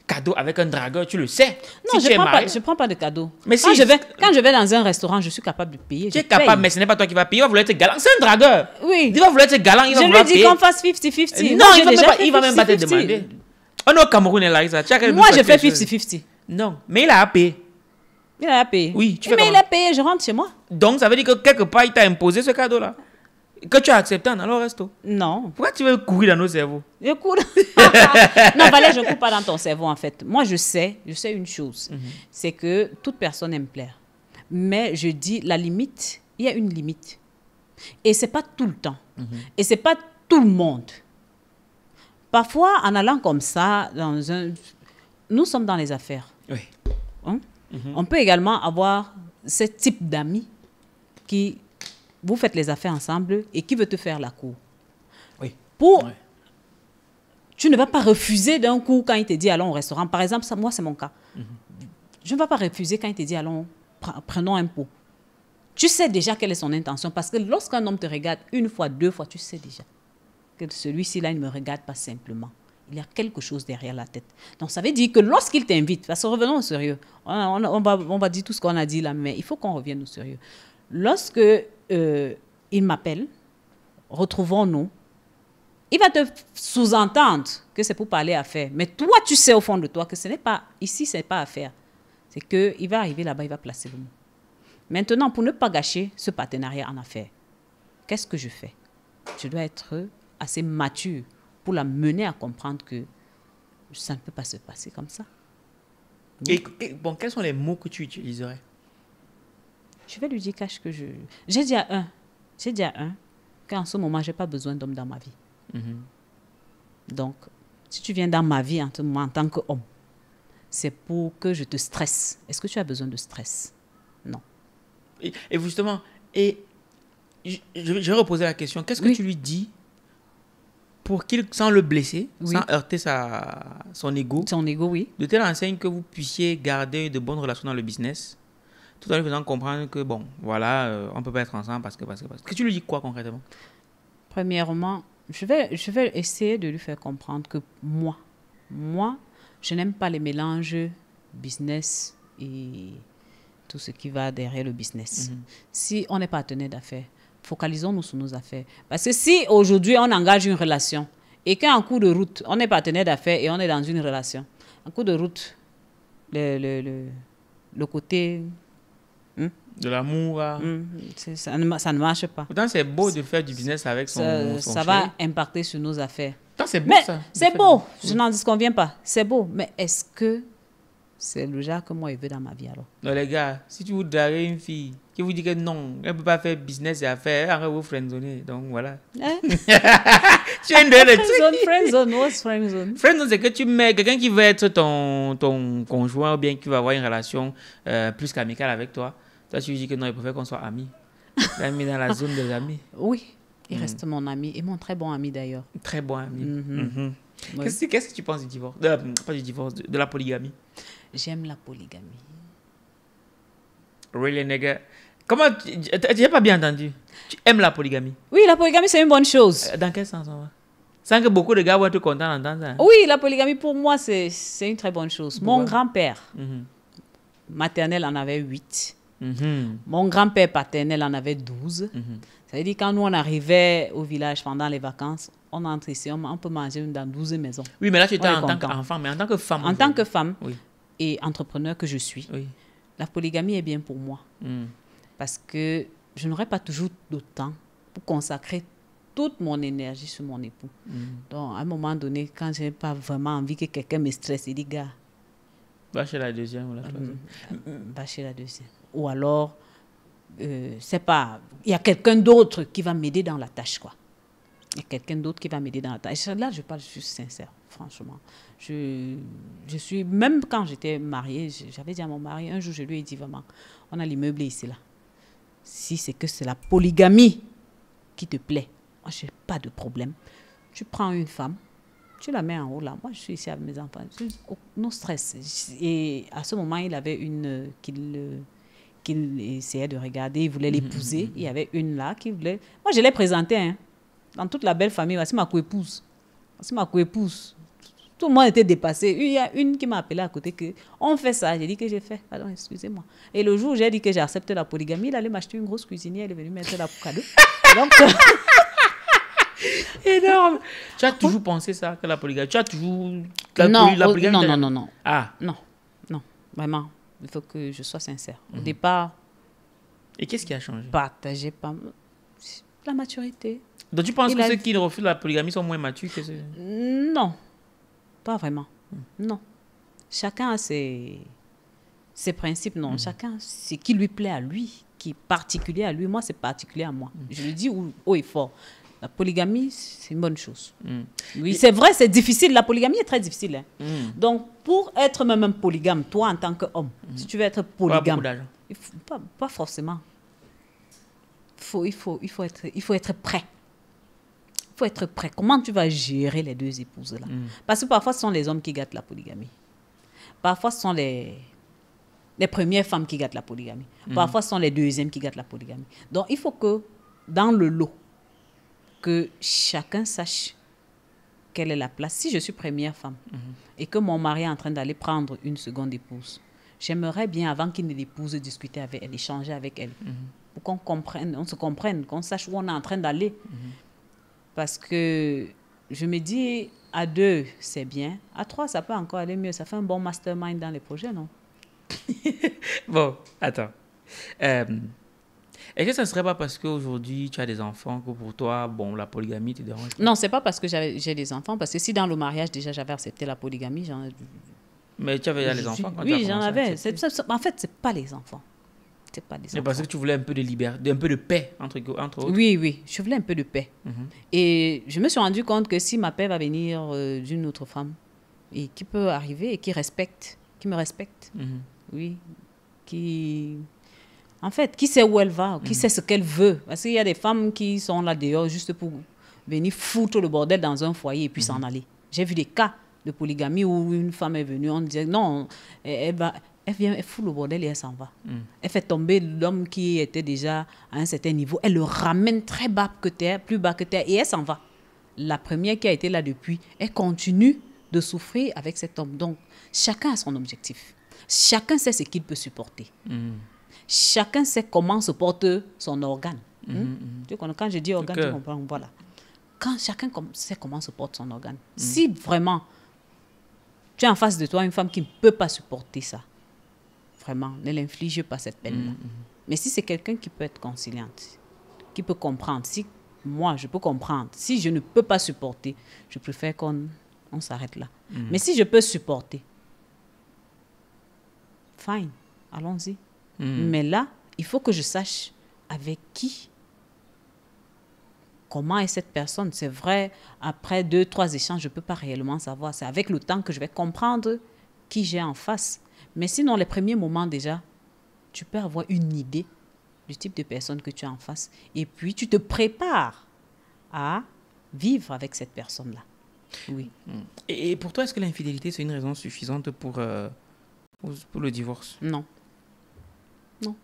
Speaker 2: cadeau avec un dragueur. Tu le sais.
Speaker 1: Non,
Speaker 2: Si tu es marié.
Speaker 1: je prends pas de cadeau.
Speaker 2: Mais
Speaker 1: quand
Speaker 2: si-
Speaker 1: je vais dans un restaurant, je suis capable de payer.
Speaker 2: Tu es
Speaker 1: je
Speaker 2: capable,
Speaker 1: paye.
Speaker 2: mais ce n'est pas toi qui vas payer. Il va vouloir être galant. C'est un dragueur.
Speaker 1: Oui.
Speaker 2: Il va vouloir être galant. Il va
Speaker 1: Je
Speaker 2: vouloir
Speaker 1: lui dis
Speaker 2: payer.
Speaker 1: qu'on fasse 50-50.
Speaker 2: Non,
Speaker 1: Moi,
Speaker 2: il
Speaker 1: j'ai déjà fait
Speaker 2: va même pas te
Speaker 1: 50-50.
Speaker 2: demander. On est au Cameroun, Larissa.
Speaker 1: Moi, je fais 50-50.
Speaker 2: Non, mais il a payé.
Speaker 1: Il a payé.
Speaker 2: Oui, tu fais
Speaker 1: Mais il
Speaker 2: comment?
Speaker 1: a payé, je rentre chez moi.
Speaker 2: Donc, ça veut dire que quelque part, il t'a imposé ce cadeau-là. Que tu as accepté en allant au resto.
Speaker 1: Non.
Speaker 2: Pourquoi tu veux courir dans nos cerveaux?
Speaker 1: Je cours. Non, Valère, je ne cours pas dans ton cerveau, en fait. Moi, je sais une chose. C'est que toute personne aime plaire. Mais je dis, la limite, il y a une limite. Et ce n'est pas tout le temps. Et ce n'est pas tout le monde. Parfois, en allant comme ça, nous sommes dans les affaires.
Speaker 2: Oui.
Speaker 1: Hein? On peut également avoir ce type d'amis qui, vous faites les affaires ensemble et qui veut te faire la cour.
Speaker 2: Oui.
Speaker 1: Ouais. Tu ne vas pas refuser d'un coup quand il te dit allons au restaurant. Par exemple, moi, c'est mon cas. Je ne vais pas refuser quand il te dit allons, prenons un pot. Tu sais déjà quelle est son intention parce que lorsqu'un homme te regarde une fois, deux fois, tu sais déjà que celui-ci là, il ne me regarde pas simplement. Il y a quelque chose derrière la tête. Donc, ça veut dire que lorsqu'il t'invite, parce que revenons au sérieux, on va dire tout ce qu'on a dit là, mais il faut qu'on revienne au sérieux. Lorsque il m'appelle, retrouvons-nous, il va te sous-entendre que c'est pour parler affaires. Mais toi, tu sais au fond de toi que ce n'est pas, ici, ce n'est pas affaire. C'est qu'il va arriver là-bas, il va placer le mot. Maintenant, pour ne pas gâcher ce partenariat en affaires, qu'est-ce que je fais? Je dois être assez mature pour la mener à comprendre que ça ne peut pas se passer comme ça.
Speaker 2: Et bon, quels sont les mots que tu utiliserais?
Speaker 1: Je vais lui dire, cache que je... J'ai dit à un qu'en ce moment, je n'ai pas besoin d'homme dans ma vie. Donc, si tu viens dans ma vie en tant qu'homme, c'est pour que je te stresse. Est-ce que tu as besoin de stress? Non.
Speaker 2: Et justement, je vais reposer la question. Qu'est-ce que tu lui dis pour qu'il, sans le blesser, sans heurter son ego,
Speaker 1: oui.
Speaker 2: de telle enseigne que vous puissiez garder de bonnes relations dans le business, tout en lui faisant comprendre que, bon, voilà, on ne peut pas être ensemble parce que... Que tu lui dis quoi concrètement?
Speaker 1: Premièrement, je vais essayer de lui faire comprendre que moi, je n'aime pas les mélanges business et tout ce qui va derrière le business. Si on est partenaire d'affaires, focalisons-nous sur nos affaires. Parce que si aujourd'hui on engage une relation et qu'en cours de route, on est partenaire d'affaires et on est dans une relation, en cours de route, le côté...
Speaker 2: de l'amour.
Speaker 1: Ça ne marche pas.
Speaker 2: Pourtant, c'est beau de faire du business avec son
Speaker 1: ça
Speaker 2: chéri.
Speaker 1: va impacter sur nos affaires.
Speaker 2: C'est beau,
Speaker 1: mais
Speaker 2: ça.
Speaker 1: C'est beau, je n'en disconviens pas. C'est beau, mais est-ce que c'est le genre que moi je veux dans ma vie alors?
Speaker 2: Non, les gars, si tu vous draguez une fille qui vous dit que non, elle ne peut pas faire business et affaires, arrête vous friendzonner. Donc voilà.
Speaker 1: Hein?
Speaker 2: Tu es une de
Speaker 1: Friendzone, what's friendzone?
Speaker 2: Friendzone, c'est que tu mets quelqu'un qui veut être ton conjoint ou bien qui va avoir une relation plus qu'amicale avec toi. Toi, tu lui dis que non, il préfère qu'on soit amis. Il est mis dans la zone des amis.
Speaker 1: Oui, il reste mon ami et mon très bon ami d'ailleurs.
Speaker 2: Très bon ami.
Speaker 1: Oui.
Speaker 2: Qu'est-ce que tu penses du divorce? Pas du divorce, de la polygamie.
Speaker 1: J'aime la polygamie.
Speaker 2: Really, nigga? Comment tu n'as pas bien entendu? Tu aimes la polygamie?
Speaker 1: Oui, la polygamie, c'est une bonne chose.
Speaker 2: Dans quel sens on va? Sans que beaucoup de gars vont être contents d'entendre ça.
Speaker 1: Oui, la polygamie, pour moi, c'est une très bonne chose.
Speaker 2: Pourquoi?
Speaker 1: Mon grand-père maternel en avait 8. Mon grand-père paternel en avait 12. Ça veut dire quand nous, on arrivait au village pendant les vacances, on entre ici, on peut manger dans 12 maisons.
Speaker 2: Oui, mais là, tu étais en tant qu'enfant, mais en tant que femme.
Speaker 1: En tant que femme
Speaker 2: oui.
Speaker 1: et entrepreneur que je suis,
Speaker 2: oui.
Speaker 1: La polygamie est bien pour moi. Parce que je n'aurai pas toujours de temps pour consacrer toute mon énergie sur mon époux. Donc, à un moment donné, quand je n'ai pas vraiment envie que quelqu'un me stresse, il dit, gars,
Speaker 2: va chez la deuxième ou la troisième.
Speaker 1: Va chez la deuxième. Ou alors, c'est pas... Il y a quelqu'un d'autre qui va m'aider dans la tâche, quoi. Il y a quelqu'un d'autre qui va m'aider dans la tâche. Là, je parle juste sincère, franchement. Je suis... Même quand j'étais mariée, j'avais dit à mon mari, un jour, je lui ai dit vraiment, on a l'immeuble ici, là. Si c'est que c'est la polygamie qui te plaît, moi, je n'ai pas de problème. Tu prends une femme, tu la mets en haut là. Moi, je suis ici avec mes enfants. Non stress. Et à ce moment, il avait une qu'il essayait de regarder. Il voulait l'épouser. Il y avait une là qui voulait... Moi, je l'ai présentée. Hein, dans toute la belle famille. Voici ma co-épouse. Voici ma co-épouse. Tout le monde était dépassé. Il y a une qui m'a appelé à côté que on fait ça. J'ai dit que j'ai fait. Pardon, excusez-moi. Et le jour où j'ai dit que j'accepte la polygamie, il allait m'acheter une grosse cuisinière. Elle est venue mettre là pour cadeau. Donc...
Speaker 2: Énorme. Tu as toujours pensé ça, que la polygamie? Tu as toujours...
Speaker 1: Non.
Speaker 2: Ah.
Speaker 1: Non. Vraiment. Il faut que je sois sincère. Au départ...
Speaker 2: Et qu'est-ce qui a changé?
Speaker 1: Partager pas... La maturité.
Speaker 2: Donc tu penses que ceux qui refusent la polygamie sont moins matures que ceux...
Speaker 1: Non. Pas vraiment. Non. Chacun a ses principes. Non. Chacun, ce qui lui plaît à lui, qui est particulier à lui. Moi, c'est particulier à moi. Je le dis haut et fort. La polygamie, c'est une bonne chose. Oui, c'est vrai, c'est difficile. La polygamie est très difficile. Hein. Donc, pour être même polygame, toi, en tant qu'homme, si tu veux être polygame, pas forcément. Il faut être prêt. Il faut être prêt. Comment tu vas gérer les deux épouses-là? Parce que parfois, ce sont les hommes qui gâtent la polygamie. Parfois, ce sont les premières femmes qui gâtent la polygamie. Parfois, ce sont les deuxièmes qui gâtent la polygamie. Donc, il faut que, dans le lot, que chacun sache quelle est la place. Si je suis première femme et que mon mari est en train d'aller prendre une seconde épouse, j'aimerais bien, avant qu'il ne l'épouse, discuter avec elle, échanger avec elle. Pour qu'on comprenne, on se comprenne, qu'on sache où on est en train d'aller. Parce que je me dis, à 2, c'est bien. À 3, ça peut encore aller mieux. Ça fait un bon mastermind dans les projets, non?
Speaker 2: Bon, attends. Est-ce que ça ne serait pas parce qu'aujourd'hui, tu as des enfants que pour toi, bon, la polygamie te dérange pas?
Speaker 1: Non, c'est pas parce que j'ai des enfants. Parce que si dans le mariage, déjà, j'avais accepté la polygamie,
Speaker 2: Mais tu avais déjà les enfants quand tu as
Speaker 1: oui,
Speaker 2: commencé
Speaker 1: j'en
Speaker 2: à
Speaker 1: avais.
Speaker 2: accepter?
Speaker 1: En fait, c'est pas les enfants. C'est pas des
Speaker 2: C'est
Speaker 1: enfants.
Speaker 2: parce que tu voulais un peu de liberté, un peu de paix, entre autres.
Speaker 1: Oui, oui. Je voulais un peu de paix. Et je me suis rendu compte que si ma paix va venir d'une autre femme, et qui peut arriver, et qui me respecte, oui, en fait, qui sait où elle va, qui sait ce qu'elle veut. Parce qu'il y a des femmes qui sont là dehors juste pour venir foutre le bordel dans un foyer et puis s'en aller. J'ai vu des cas de polygamie où une femme est venue, on disait non, elle vient, elle fout le bordel et elle s'en va. Elle fait tomber l'homme qui était déjà à un certain niveau. Elle le ramène très bas que terre, plus bas que terre, et elle s'en va. La première qui a été là depuis, elle continue de souffrir avec cet homme. Donc, chacun a son objectif. Chacun sait ce qu'il peut supporter. Chacun sait comment se porte son organe. Quand je dis organe, tu comprends, voilà. Quand chacun sait comment se porte son organe. Si vraiment, tu as en face de toi une femme qui ne peut pas supporter ça, vraiment, ne l'inflige pas cette peine-là. Mais si c'est quelqu'un qui peut être conciliante, qui peut comprendre, si moi, je peux comprendre, si je ne peux pas supporter, je préfère qu'on s'arrête là. Mais si je peux supporter, fine, allons-y. Mais là, il faut que je sache avec qui, comment est cette personne. C'est vrai, après 2, 3 échanges, je ne peux pas réellement savoir. C'est avec le temps que je vais comprendre qui j'ai en face. Mais sinon, les premiers moments déjà, tu peux avoir une idée du type de personne que tu as en face. Et puis, tu te prépares à vivre avec cette personne-là. Oui.
Speaker 2: Et pour toi, est-ce que l'infidélité, c'est une raison suffisante pour le divorce?
Speaker 1: Non. Non.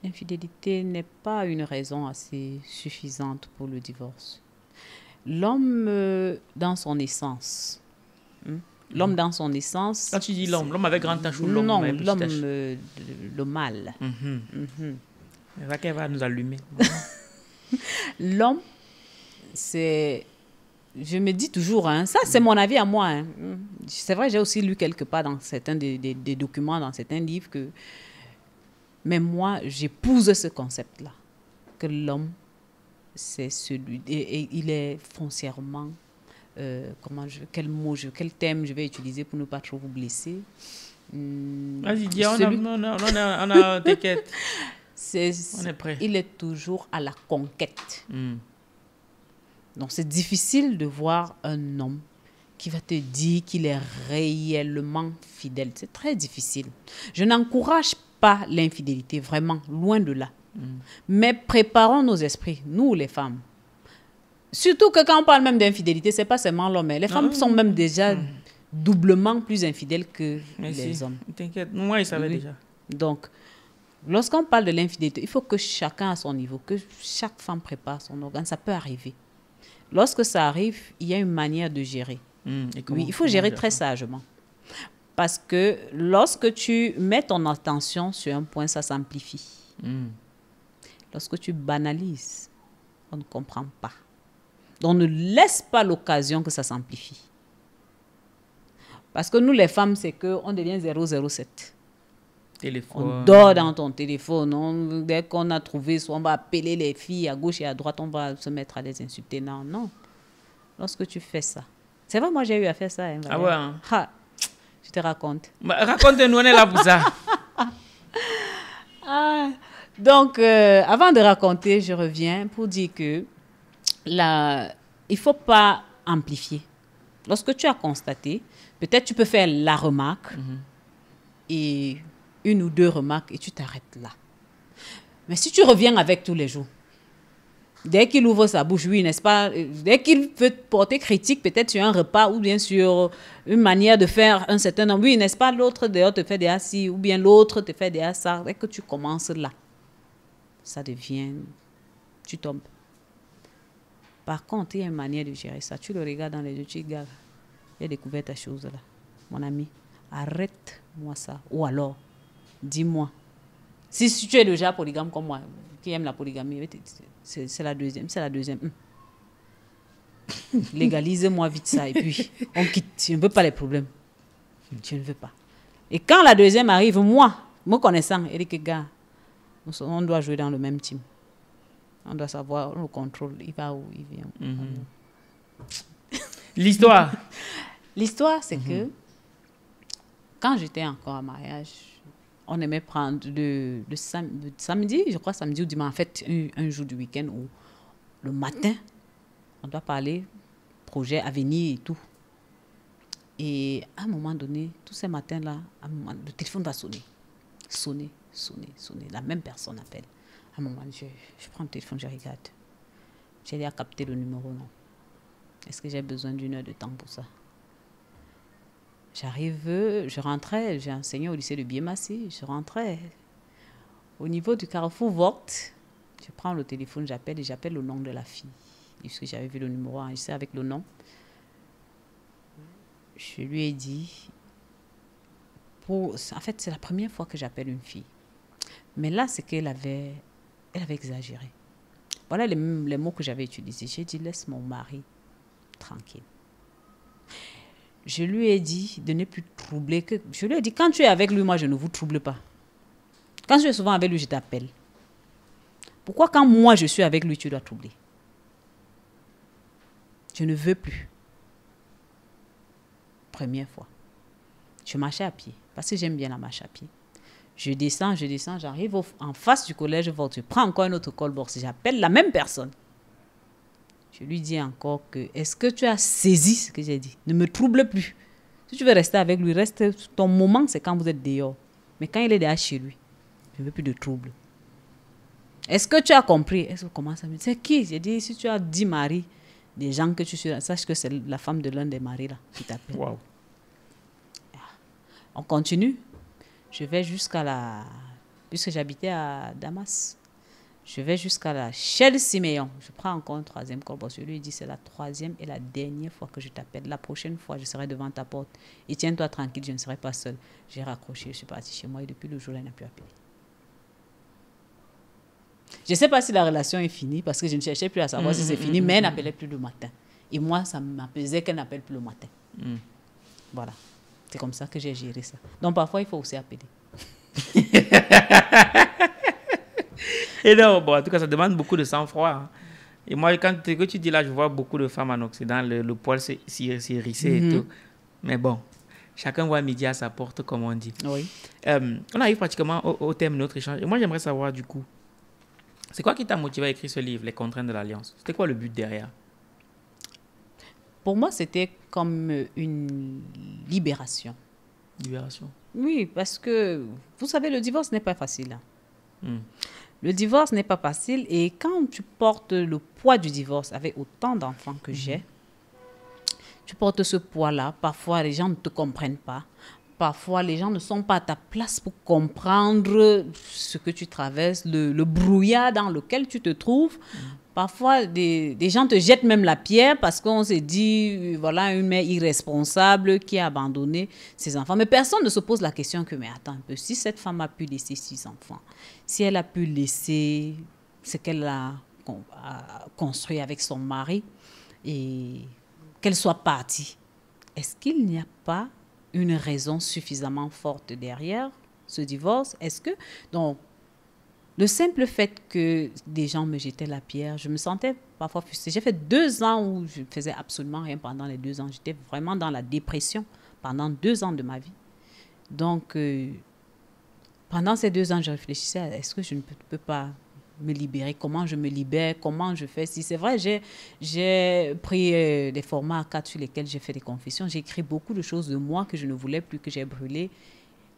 Speaker 1: L'infidélité n'est pas une raison assez suffisante pour le divorce. L'homme, dans son essence, l'homme dans son essence...
Speaker 2: Quand tu dis l'homme avec grand tache ou l'homme
Speaker 1: non,
Speaker 2: avec
Speaker 1: l'homme,
Speaker 2: tache?
Speaker 1: le mâle.
Speaker 2: Elle va nous allumer.
Speaker 1: L'homme, c'est... Je me dis toujours, ça c'est mon avis à moi. C'est vrai, j'ai aussi lu quelque part dans certains des documents, dans certains livres, que... Mais moi, j'épouse ce concept-là, que l'homme, c'est celui... Et il est foncièrement... quel thème je vais utiliser pour ne pas trop vous blesser?
Speaker 2: Vas-y, dis, on a t'inquiète. On est prêt.
Speaker 1: Il est toujours à la conquête. Donc, c'est difficile de voir un homme qui va te dire qu'il est réellement fidèle. C'est très difficile. Je n'encourage pas l'infidélité, vraiment, loin de là. Mais préparons nos esprits, nous les femmes. Surtout que quand on parle même d'infidélité, ce n'est pas seulement l'homme. Les femmes sont même déjà doublement plus infidèles que les hommes.
Speaker 2: T'inquiète, moi, ils savaient déjà.
Speaker 1: Donc, lorsqu'on parle de l'infidélité, il faut que chacun à son niveau, que chaque femme prépare son organe. Ça peut arriver. Lorsque ça arrive, il y a une manière de gérer. Oui, il faut gérer très sagement. Parce que lorsque tu mets ton attention sur un point, ça s'amplifie. Lorsque tu banalises, on ne comprend pas. Donc, ne laisse pas l'occasion que ça s'amplifie. Parce que nous, les femmes, c'est qu'on devient 007.
Speaker 2: Téléphone.
Speaker 1: On dort dans ton téléphone. Dès qu'on a trouvé, soit on va appeler les filles à gauche et à droite, on va se mettre à les insulter. Non, non. Lorsque tu fais ça. C'est vrai, moi, j'ai eu à faire ça.
Speaker 2: Ah ouais, hein?
Speaker 1: Je te raconte.
Speaker 2: Raconte-nous, on est là pour ça.
Speaker 1: Donc, avant de raconter, je reviens pour dire que il ne faut pas amplifier. Lorsque tu as constaté, peut-être tu peux faire la remarque et 1 ou 2 remarques et tu t'arrêtes là. Mais si tu reviens avec tous les jours, dès qu'il ouvre sa bouche, oui, n'est-ce pas? Dès qu'il veut porter critique, peut-être sur un repas ou bien sur une manière de faire un certain nombre, oui, n'est-ce pas? L'autre dehors te fait des assis ou bien l'autre te fait des assis. Dès que tu commences là, ça devient... Tu tombes. Par contre, il y a une manière de gérer ça. Tu le regardes dans les yeux, tu dis, gars, j'ai découvert ta chose là. Mon ami, arrête-moi ça. Ou alors, dis-moi. Si tu es déjà polygame comme moi, qui aime la polygamie, c'est la deuxième. C'est la deuxième. Légalise-moi vite ça et puis on quitte. Je ne veux pas les problèmes. Je ne veux pas. Et quand la deuxième arrive, moi, me connaissant, elle dit que gars, on doit jouer dans le même team. On doit savoir le contrôle. Il va où, il vient où.
Speaker 2: L'histoire.
Speaker 1: L'histoire, c'est que quand j'étais encore en mariage, on aimait prendre de samedi, je crois samedi ou dimanche, en fait, un jour du week-end où le matin, on doit parler projet, avenir et tout. Et à un moment donné, tous ces matins-là, le téléphone va sonner. Sonner. La même personne appelle. À un moment, je prends le téléphone, je regarde. J'ai déjà capté le numéro, non. Est-ce que j'ai besoin d'une heure de temps pour ça? Je rentrais, j'ai enseigné au lycée de Biémassi, je rentrais au niveau du carrefour Vort. Je prends le téléphone, j'appelle le nom de la fille. Puisque j'avais vu le numéro enregistré avec le nom. Je lui ai dit, en fait, c'est la première fois que j'appelle une fille. Mais là, c'est qu'elle avait exagéré. Voilà les mots que j'avais utilisés. J'ai dit, laisse mon mari tranquille. Je lui ai dit de ne plus troubler. Je lui ai dit, quand tu es avec lui, moi, je ne vous trouble pas. Quand je suis souvent avec lui, je t'appelle. Pourquoi quand moi, je suis avec lui, tu dois troubler? Je ne veux plus. Première fois. Je marchais à pied, parce que j'aime bien la marche à pied. Je descends, j'arrive en face du collège, je prends encore un autre call-box, j'appelle la même personne. Je lui dis encore que, est-ce que tu as saisi ce que j'ai dit? Ne me trouble plus. Si tu veux rester avec lui, reste. Ton moment, c'est quand vous êtes dehors. Mais quand il est déjà chez lui, je ne veux plus de trouble. Est-ce que tu as compris? Est-ce que commence à me dire, c'est qui? J'ai dit, si tu as 10 maris, des gens que tu suis, sache que c'est la femme de l'un des maris là qui t'appelle.
Speaker 2: Wow.
Speaker 1: On continue. Je vais jusqu'à puisque j'habitais à Damas, je vais jusqu'à la Shell Siméon. Je prends encore un troisième call. Je lui dis, c'est la troisième et la dernière fois que je t'appelle. La prochaine fois, je serai devant ta porte. Et tiens-toi tranquille, je ne serai pas seule. J'ai raccroché, je suis partie chez moi et depuis le jour-là, il n'a plus appelé. Je ne sais pas si la relation est finie parce que je ne cherchais plus à savoir si c'est fini, mais elle n'appelait plus le matin. Et moi, ça m'apaisait qu'elle n'appelle plus le matin. Voilà. C'est comme ça que j'ai géré ça. Donc, parfois, il faut aussi appeler.
Speaker 2: Et non, bon, en tout cas, ça demande beaucoup de sang-froid. Hein. Et moi, quand tu dis là, je vois beaucoup de femmes en Occident, le poil s'est hérissé et tout. Mais bon, chacun voit midi à sa porte, comme on dit.
Speaker 1: Oui.
Speaker 2: On arrive pratiquement au thème de notre échange. Et moi, j'aimerais savoir, du coup, c'est quoi qui t'a motivé à écrire ce livre, Les contraintes de l'Alliance? C'était quoi le but derrière?
Speaker 1: Pour moi, c'était comme une libération.
Speaker 2: Libération?
Speaker 1: Oui, parce que, vous savez, le divorce n'est pas facile. Le divorce n'est pas facile et quand tu portes le poids du divorce avec autant d'enfants que j'ai, tu portes ce poids-là. Parfois, les gens ne te comprennent pas. Parfois, les gens ne sont pas à ta place pour comprendre ce que tu traverses, le brouillard dans lequel tu te trouves. Parfois, des gens te jettent même la pierre parce qu'on se dit, voilà, une mère irresponsable qui a abandonné ses enfants. Mais personne ne se pose la question que, mais attends un peu, si cette femme a pu laisser 6 enfants, si elle a pu laisser ce qu'elle a construit avec son mari et qu'elle soit partie, est-ce qu'il n'y a pas une raison suffisamment forte derrière ce divorce? Est-ce que... Donc, le simple fait que des gens me jetaient la pierre, je me sentais parfois frustrée. J'ai fait 2 ans où je ne faisais absolument rien pendant les 2 ans. J'étais vraiment dans la dépression pendant 2 ans de ma vie. Donc, pendant ces 2 ans, je réfléchissais à est-ce que je ne peux pas me libérer? Comment je me libère? Comment je fais? Si c'est vrai, j'ai pris des formats A4 sur lesquels j'ai fait des confessions. J'ai écrit beaucoup de choses de moi que je ne voulais plus, que j'ai brûlées.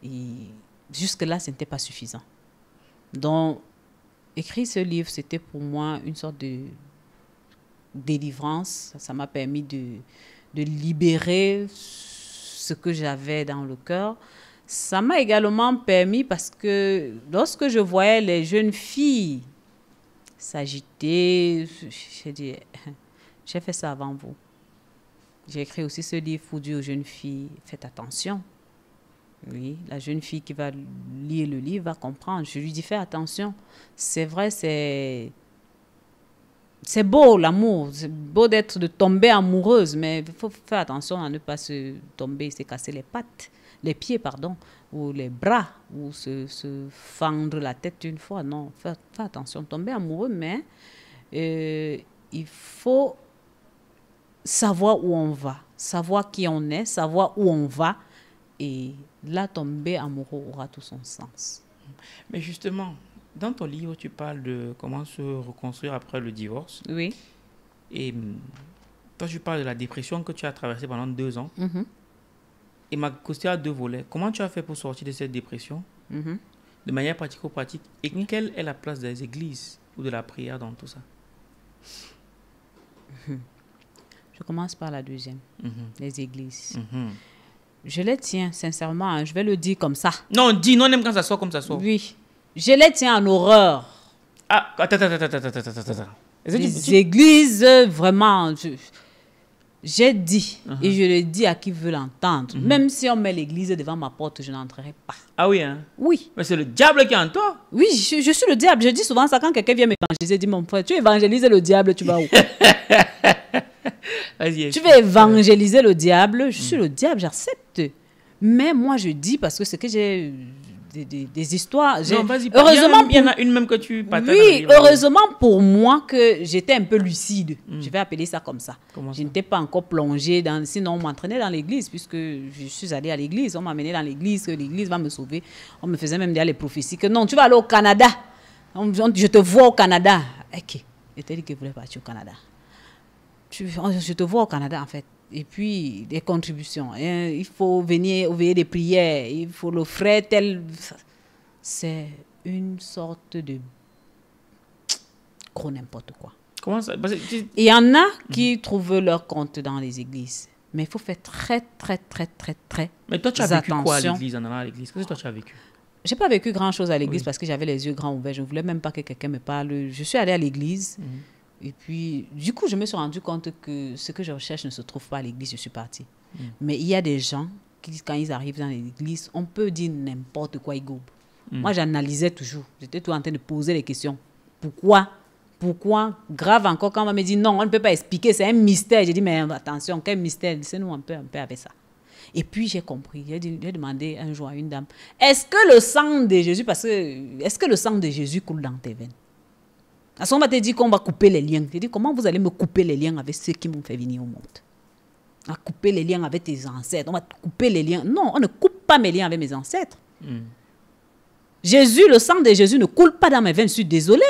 Speaker 1: Et jusque-là, ce n'était pas suffisant. Donc, écrire ce livre, c'était pour moi une sorte de délivrance. Ça m'a permis de libérer ce que j'avais dans le cœur. Ça m'a également permis parce que lorsque je voyais les jeunes filles s'agiter, je dis, J'ai fait ça avant vous. J'ai écrit aussi ce livre pour dire aux jeunes filles, faites attention. Oui, la jeune fille qui va lire le livre va comprendre. Je lui dis, fais attention. C'est vrai, c'est beau l'amour. C'est beau de tomber amoureuse, mais il faut faire attention à ne pas se tomber, se casser les pieds, ou les bras, ou se fendre la tête une fois. Non, fais attention. Tomber amoureux, mais il faut savoir où on va, savoir qui on est, savoir où on va. Et là, tomber amoureux aura tout son sens.
Speaker 2: Mais justement, dans ton livre, tu parles de comment se reconstruire après le divorce.
Speaker 1: Oui.
Speaker 2: Et toi, tu parles de la dépression que tu as traversée pendant 2 ans. Et ma question a 2 volets. Comment tu as fait pour sortir de cette dépression de manière pratico-pratique? Et quelle est la place des églises ou de la prière dans tout ça?
Speaker 1: Je commence par la deuxième, les églises. Je les tiens, sincèrement, hein, je vais le dire comme ça.
Speaker 2: Non, dis, non, on aime quand ça sort comme ça sort.
Speaker 1: Oui, je les tiens en horreur.
Speaker 2: Ah, attends.
Speaker 1: Les églises, vraiment, j'ai dit, et je le dis à qui veut l'entendre, même si on met l'église devant ma porte, je n'entrerai pas.
Speaker 2: Ah oui, hein?
Speaker 1: Oui.
Speaker 2: Mais c'est le diable qui est en toi.
Speaker 1: Oui, je suis le diable. Je dis souvent ça quand quelqu'un vient m'évangéliser. Je dis, mon frère, tu évangélises le diable, tu vas où? Tu veux évangéliser le diable, je suis le diable, j'accepte. Mais moi, je dis, parce que c'est que j'ai des histoires.
Speaker 2: Non, vas-y,
Speaker 1: heureusement,
Speaker 2: il y en a une même que tu partages.
Speaker 1: Oui, heureusement pour moi que j'étais un peu lucide. Je vais appeler ça comme ça. Je n'étais pas encore plongée dans... Sinon, on m'entraînait dans l'église, puisque je suis allée à l'église. On m'a amené dans l'église, que l'église va me sauver. On me faisait même dire les prophéties que non, tu vas aller au Canada. Je te vois au Canada. Ok. Je t'ai dit que je voulais partir au Canada. Je te vois au Canada, en fait. Et puis, des contributions. Hein. Il faut venir ouvrir des prières. Il faut l'offrir tel... C'est une sorte de... gros n'importe quoi.
Speaker 2: Comment ça?
Speaker 1: Il y en a qui trouvent leur compte dans les églises. Mais il faut faire très.
Speaker 2: Mais toi, tu as vécu quoi à l'église, en allant à l'église? Qu'est-ce que toi, tu as vécu?
Speaker 1: Je n'ai pas vécu grand-chose à l'église parce que j'avais les yeux grands ouverts. Je ne voulais même pas que quelqu'un me parle. Je suis allée à l'église. Et puis, du coup, je me suis rendu compte que ce que je recherche ne se trouve pas à l'église. Je suis partie. Mais il y a des gens qui, quand ils arrivent dans l'église, on peut dire n'importe quoi, ils gobent. Moi, j'analysais toujours. J'étais toujours en train de poser les questions. Pourquoi? Grave encore, quand on me dit non, on ne peut pas expliquer, c'est un mystère. J'ai dit, mais attention, quel mystère? Laissez-nous un peu avec ça. Et puis, j'ai compris. J'ai demandé un jour à une dame, est-ce que le sang de Jésus, est-ce que le sang de Jésus coule dans tes veines? À ce moment, on m'a dit qu'on va couper les liens. J'ai dit, comment vous allez me couper les liens avec ceux qui m'ont fait venir au monde? On va couper les liens avec tes ancêtres. On va couper les liens. Non, on ne coupe pas mes liens avec mes ancêtres. Jésus, le sang de Jésus ne coule pas dans mes veines. Je suis désolée.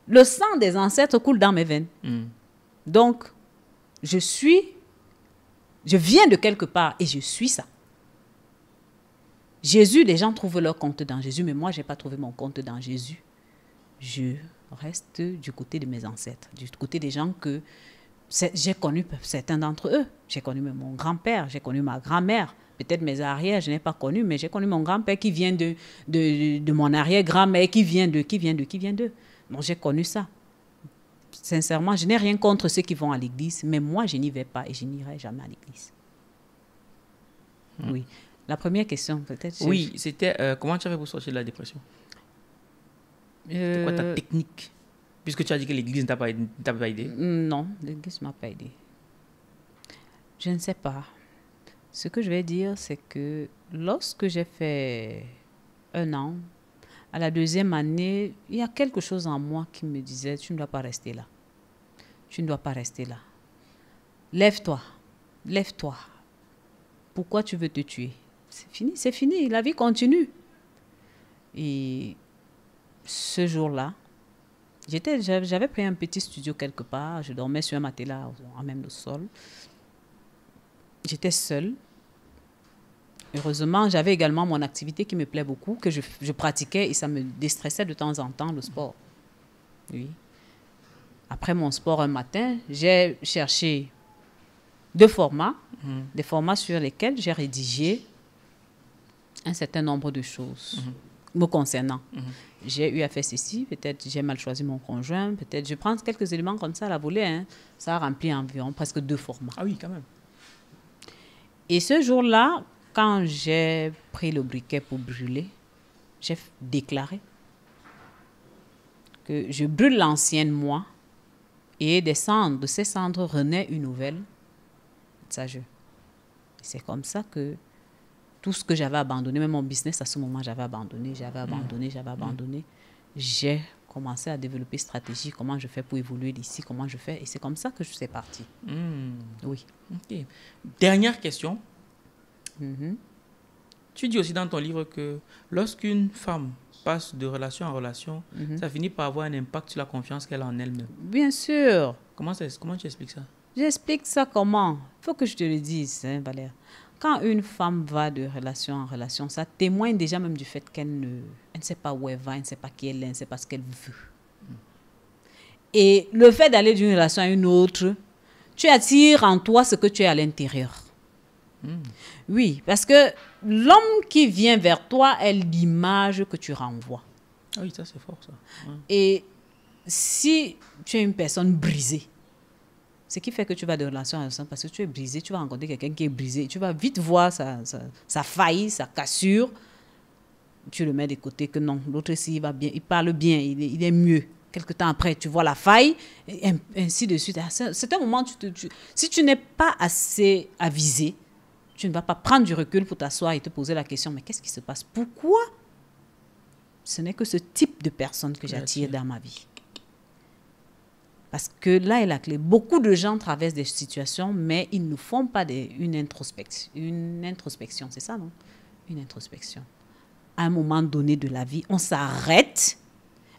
Speaker 1: Le sang des ancêtres coule dans mes veines. Donc, je viens de quelque part et je suis ça. Jésus, les gens trouvent leur compte dans Jésus, mais moi, je n'ai pas trouvé mon compte dans Jésus. Je reste du côté de mes ancêtres, du côté des gens que j'ai connu, certains d'entre eux. J'ai connu mon grand-père, j'ai connu ma grand-mère, peut-être mes arrières, je n'ai pas connu, mais j'ai connu mon grand-père qui vient de mon arrière-grand-mère, qui vient d'eux. Donc j'ai connu ça. Sincèrement, je n'ai rien contre ceux qui vont à l'église, mais moi, je n'y vais pas et je n'irai jamais à l'église. Oui. La première question, peut-être.
Speaker 2: Oui, c'était comment tu as fait pour sortir de la dépression? C'est quoi ta technique? Puisque tu as dit que l'église ne t'a pas aidé.
Speaker 1: Non, l'église ne m'a pas aidé. Je ne sais pas. Ce que je vais dire, c'est que lorsque j'ai fait 1 an, à la 2e année, il y a quelque chose en moi qui me disait, tu ne dois pas rester là. Tu ne dois pas rester là. Lève-toi. Lève-toi. Pourquoi tu veux te tuer? C'est fini. La vie continue. Et ce jour-là, j'avais pris un petit studio quelque part. Je dormais sur un matelas, en même le sol. J'étais seule. Heureusement, j'avais également mon activité qui me plaît beaucoup, que je pratiquais et ça me déstressait de temps en temps, le sport. Oui. Après mon sport un matin, j'ai cherché 2 formats, des formats sur lesquels j'ai rédigé un certain nombre de choses me concernant. J'ai eu à faire ceci, peut-être j'ai mal choisi mon conjoint, peut-être je prends quelques éléments comme ça à la volée. Hein. Ça a rempli environ presque 2 formats.
Speaker 2: Ah oui, quand même.
Speaker 1: Et ce jour-là, quand j'ai pris le briquet pour brûler, j'ai déclaré que je brûle l'ancienne moi et de ces cendres renaît une nouvelle. Ça, c'est comme ça que tout ce que j'avais abandonné, même mon business à ce moment, j'avais abandonné. J'ai commencé à développer stratégie, comment je fais pour évoluer d'ici, comment je fais. Et c'est comme ça que je suis partie. Oui.
Speaker 2: Okay. Dernière question. Tu dis aussi dans ton livre que lorsqu'une femme passe de relation en relation, ça finit par avoir un impact sur la confiance qu'elle a en elle-même.
Speaker 1: Bien sûr.
Speaker 2: Comment tu expliques ça?
Speaker 1: J'explique ça comment? Il faut que je te le dise, hein, Valère. Quand une femme va de relation en relation, ça témoigne déjà même du fait qu'elle ne sait pas où elle va, elle ne sait pas qui elle est, elle ne sait pas ce qu'elle veut. Et le fait d'aller d'une relation à une autre, tu attires en toi ce que tu es à l'intérieur. Oui, parce que l'homme qui vient vers toi est l'image que tu renvoies.
Speaker 2: Ah oui, ça c'est fort ça. Ouais.
Speaker 1: Et si tu es une personne brisée, ce qui fait que tu vas de relation en relation, parce que tu es brisé, tu vas rencontrer quelqu'un qui est brisé, tu vas vite voir sa faille, sa cassure, tu le mets de côté que non, l'autre ici, il va bien, il parle bien, il est mieux. Quelque temps après, tu vois la faille, et ainsi de suite. C'est un moment, si tu n'es pas assez avisé, tu ne vas pas prendre du recul pour t'asseoir et te poser la question, mais qu'est-ce qui se passe? Pourquoi ce n'est que ce type de personne que j'attire dans ma vie? Parce que là est la clé. Beaucoup de gens traversent des situations, mais ils ne font pas une introspection. Une introspection, c'est ça, non? Une introspection. À un moment donné de la vie, on s'arrête,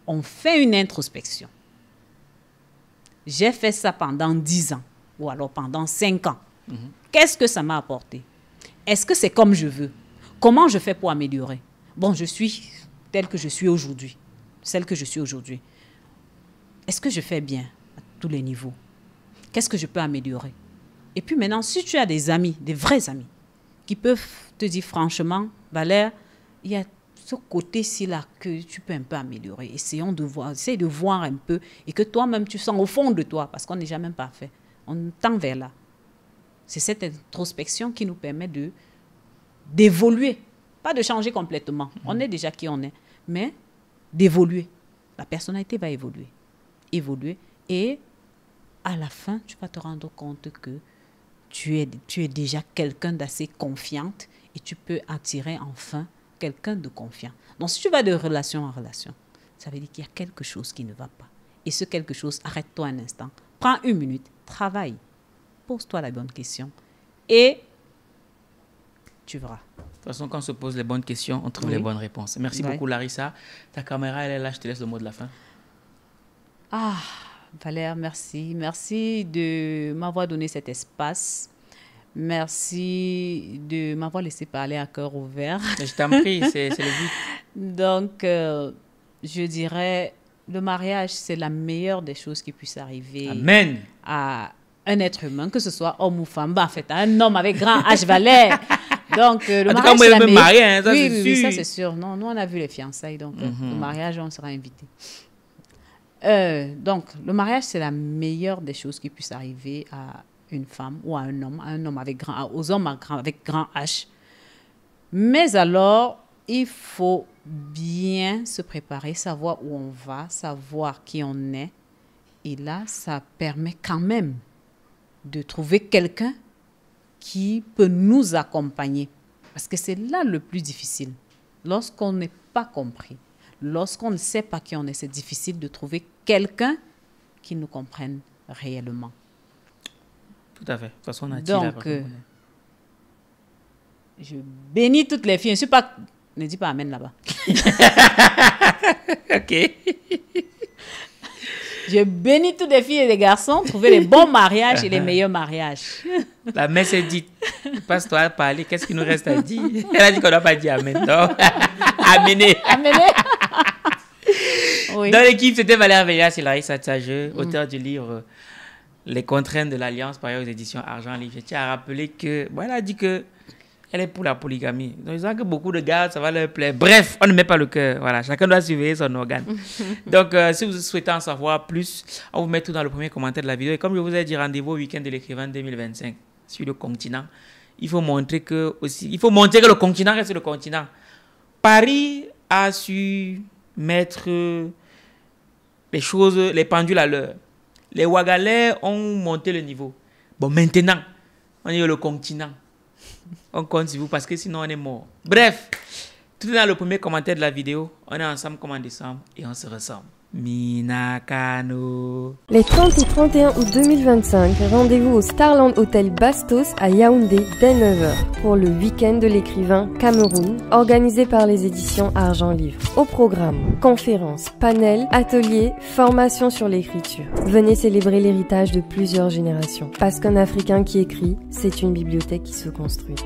Speaker 1: on fait une introspection. J'ai fait ça pendant 10 ans, ou alors pendant 5 ans. Qu'est-ce que ça m'a apporté? Est-ce que c'est comme je veux? Comment je fais pour améliorer? Bon, je suis telle que je suis aujourd'hui, celle que je suis aujourd'hui. Est-ce que je fais bien à tous les niveaux? Qu'est-ce que je peux améliorer? Et puis maintenant, si tu as des amis, des vrais amis, qui peuvent te dire franchement, Valère, il y a ce côté-ci là que tu peux un peu améliorer. Essaye de voir un peu et que toi-même tu sens au fond de toi, parce qu'on n'est jamais parfait. On tend vers là. C'est cette introspection qui nous permet d'évoluer. Pas de changer complètement. On est déjà qui on est. Mais d'évoluer. La personnalité va évoluer. Et à la fin, tu vas te rendre compte que tu es déjà quelqu'un d'assez confiante et tu peux attirer enfin quelqu'un de confiant. Donc, si tu vas de relation en relation, ça veut dire qu'il y a quelque chose qui ne va pas. Et ce quelque chose, arrête-toi un instant. Prends 1 minute, travaille. Pose-toi la bonne question et tu verras.
Speaker 2: De toute façon, quand on se pose les bonnes questions, on trouve les bonnes réponses. Merci beaucoup, Larissa. Ta caméra, elle est là. Je te laisse le mot de la fin.
Speaker 1: Ah, Valère, merci. Merci de m'avoir donné cet espace. Merci de m'avoir laissé parler à cœur ouvert.
Speaker 2: Je t'en prie, c'est le but.
Speaker 1: Donc, je dirais, le mariage, c'est la meilleure des choses qui puissent arriver.
Speaker 2: Amen.
Speaker 1: À un être humain, que ce soit homme ou femme. En fait, un homme avec grand H, Valère. Donc, le
Speaker 2: en
Speaker 1: mariage,
Speaker 2: tout cas, moi, je me marie, hein, ça,
Speaker 1: oui,
Speaker 2: c'est
Speaker 1: oui,
Speaker 2: sûr.
Speaker 1: ça, c'est sûr. Non, nous, on a vu les fiançailles. Donc, le mariage, on sera invité. Donc, le mariage, c'est la meilleure des choses qui puissent arriver à une femme ou à un homme avec aux hommes avec grand H. Mais alors, il faut bien se préparer, savoir où on va, savoir qui on est. Et là, ça permet quand même de trouver quelqu'un qui peut nous accompagner. Parce que c'est là le plus difficile. Lorsqu'on n'est pas compris, lorsqu'on ne sait pas qui on est, c'est difficile de trouver quelqu'un qui nous comprenne réellement.
Speaker 2: Tout à fait. De toute façon, on a dit
Speaker 1: donc, je bénis toutes les filles. Je ne suis pas... Ne dis pas amen là-bas.
Speaker 2: OK.
Speaker 1: Je bénis toutes les filles et les garçons, trouver les bons mariages et les meilleurs mariages.
Speaker 2: La messe est dite. Passe-toi à parler. Qu'est-ce qu'il nous reste à dire? Elle a dit qu'on n'a pas dit amen. Non. Amenez.
Speaker 1: Oui.
Speaker 2: Dans l'équipe, c'était Valère Veillas et Larissa Tsage, auteur du livre Les contraintes de l'Alliance, paru aux éditions Argent Livre. Je tiens à rappeler que, bon, elle a dit que elle est pour la polygamie. Donc, ils savent que beaucoup de gars, ça va leur plaire. Bref, on ne met pas le cœur. Voilà, chacun doit surveiller son organe. Donc, si vous souhaitez en savoir plus, on vous met tout dans le premier commentaire de la vidéo. Et comme je vous ai dit, rendez-vous au week-end de l'écrivain 2025 sur le continent. Il faut montrer que le continent reste le continent. Paris a su mettre les pendules à l'heure. Les Ouagalais ont monté le niveau. Bon, maintenant, on est le continent. On compte sur vous parce que sinon on est mort. Bref, tout est dans le premier commentaire de la vidéo. On est ensemble comme en décembre et on se ressemble. Minakano.
Speaker 3: Les 30 et 31 août 2025, rendez-vous au Starland Hotel Bastos à Yaoundé dès 9h pour le week-end de l'écrivain Cameroun, organisé par les éditions Argent Livre. Au programme, conférences, panels, ateliers, formations sur l'écriture. Venez célébrer l'héritage de plusieurs générations. Parce qu'un Africain qui écrit, c'est une bibliothèque qui se construit.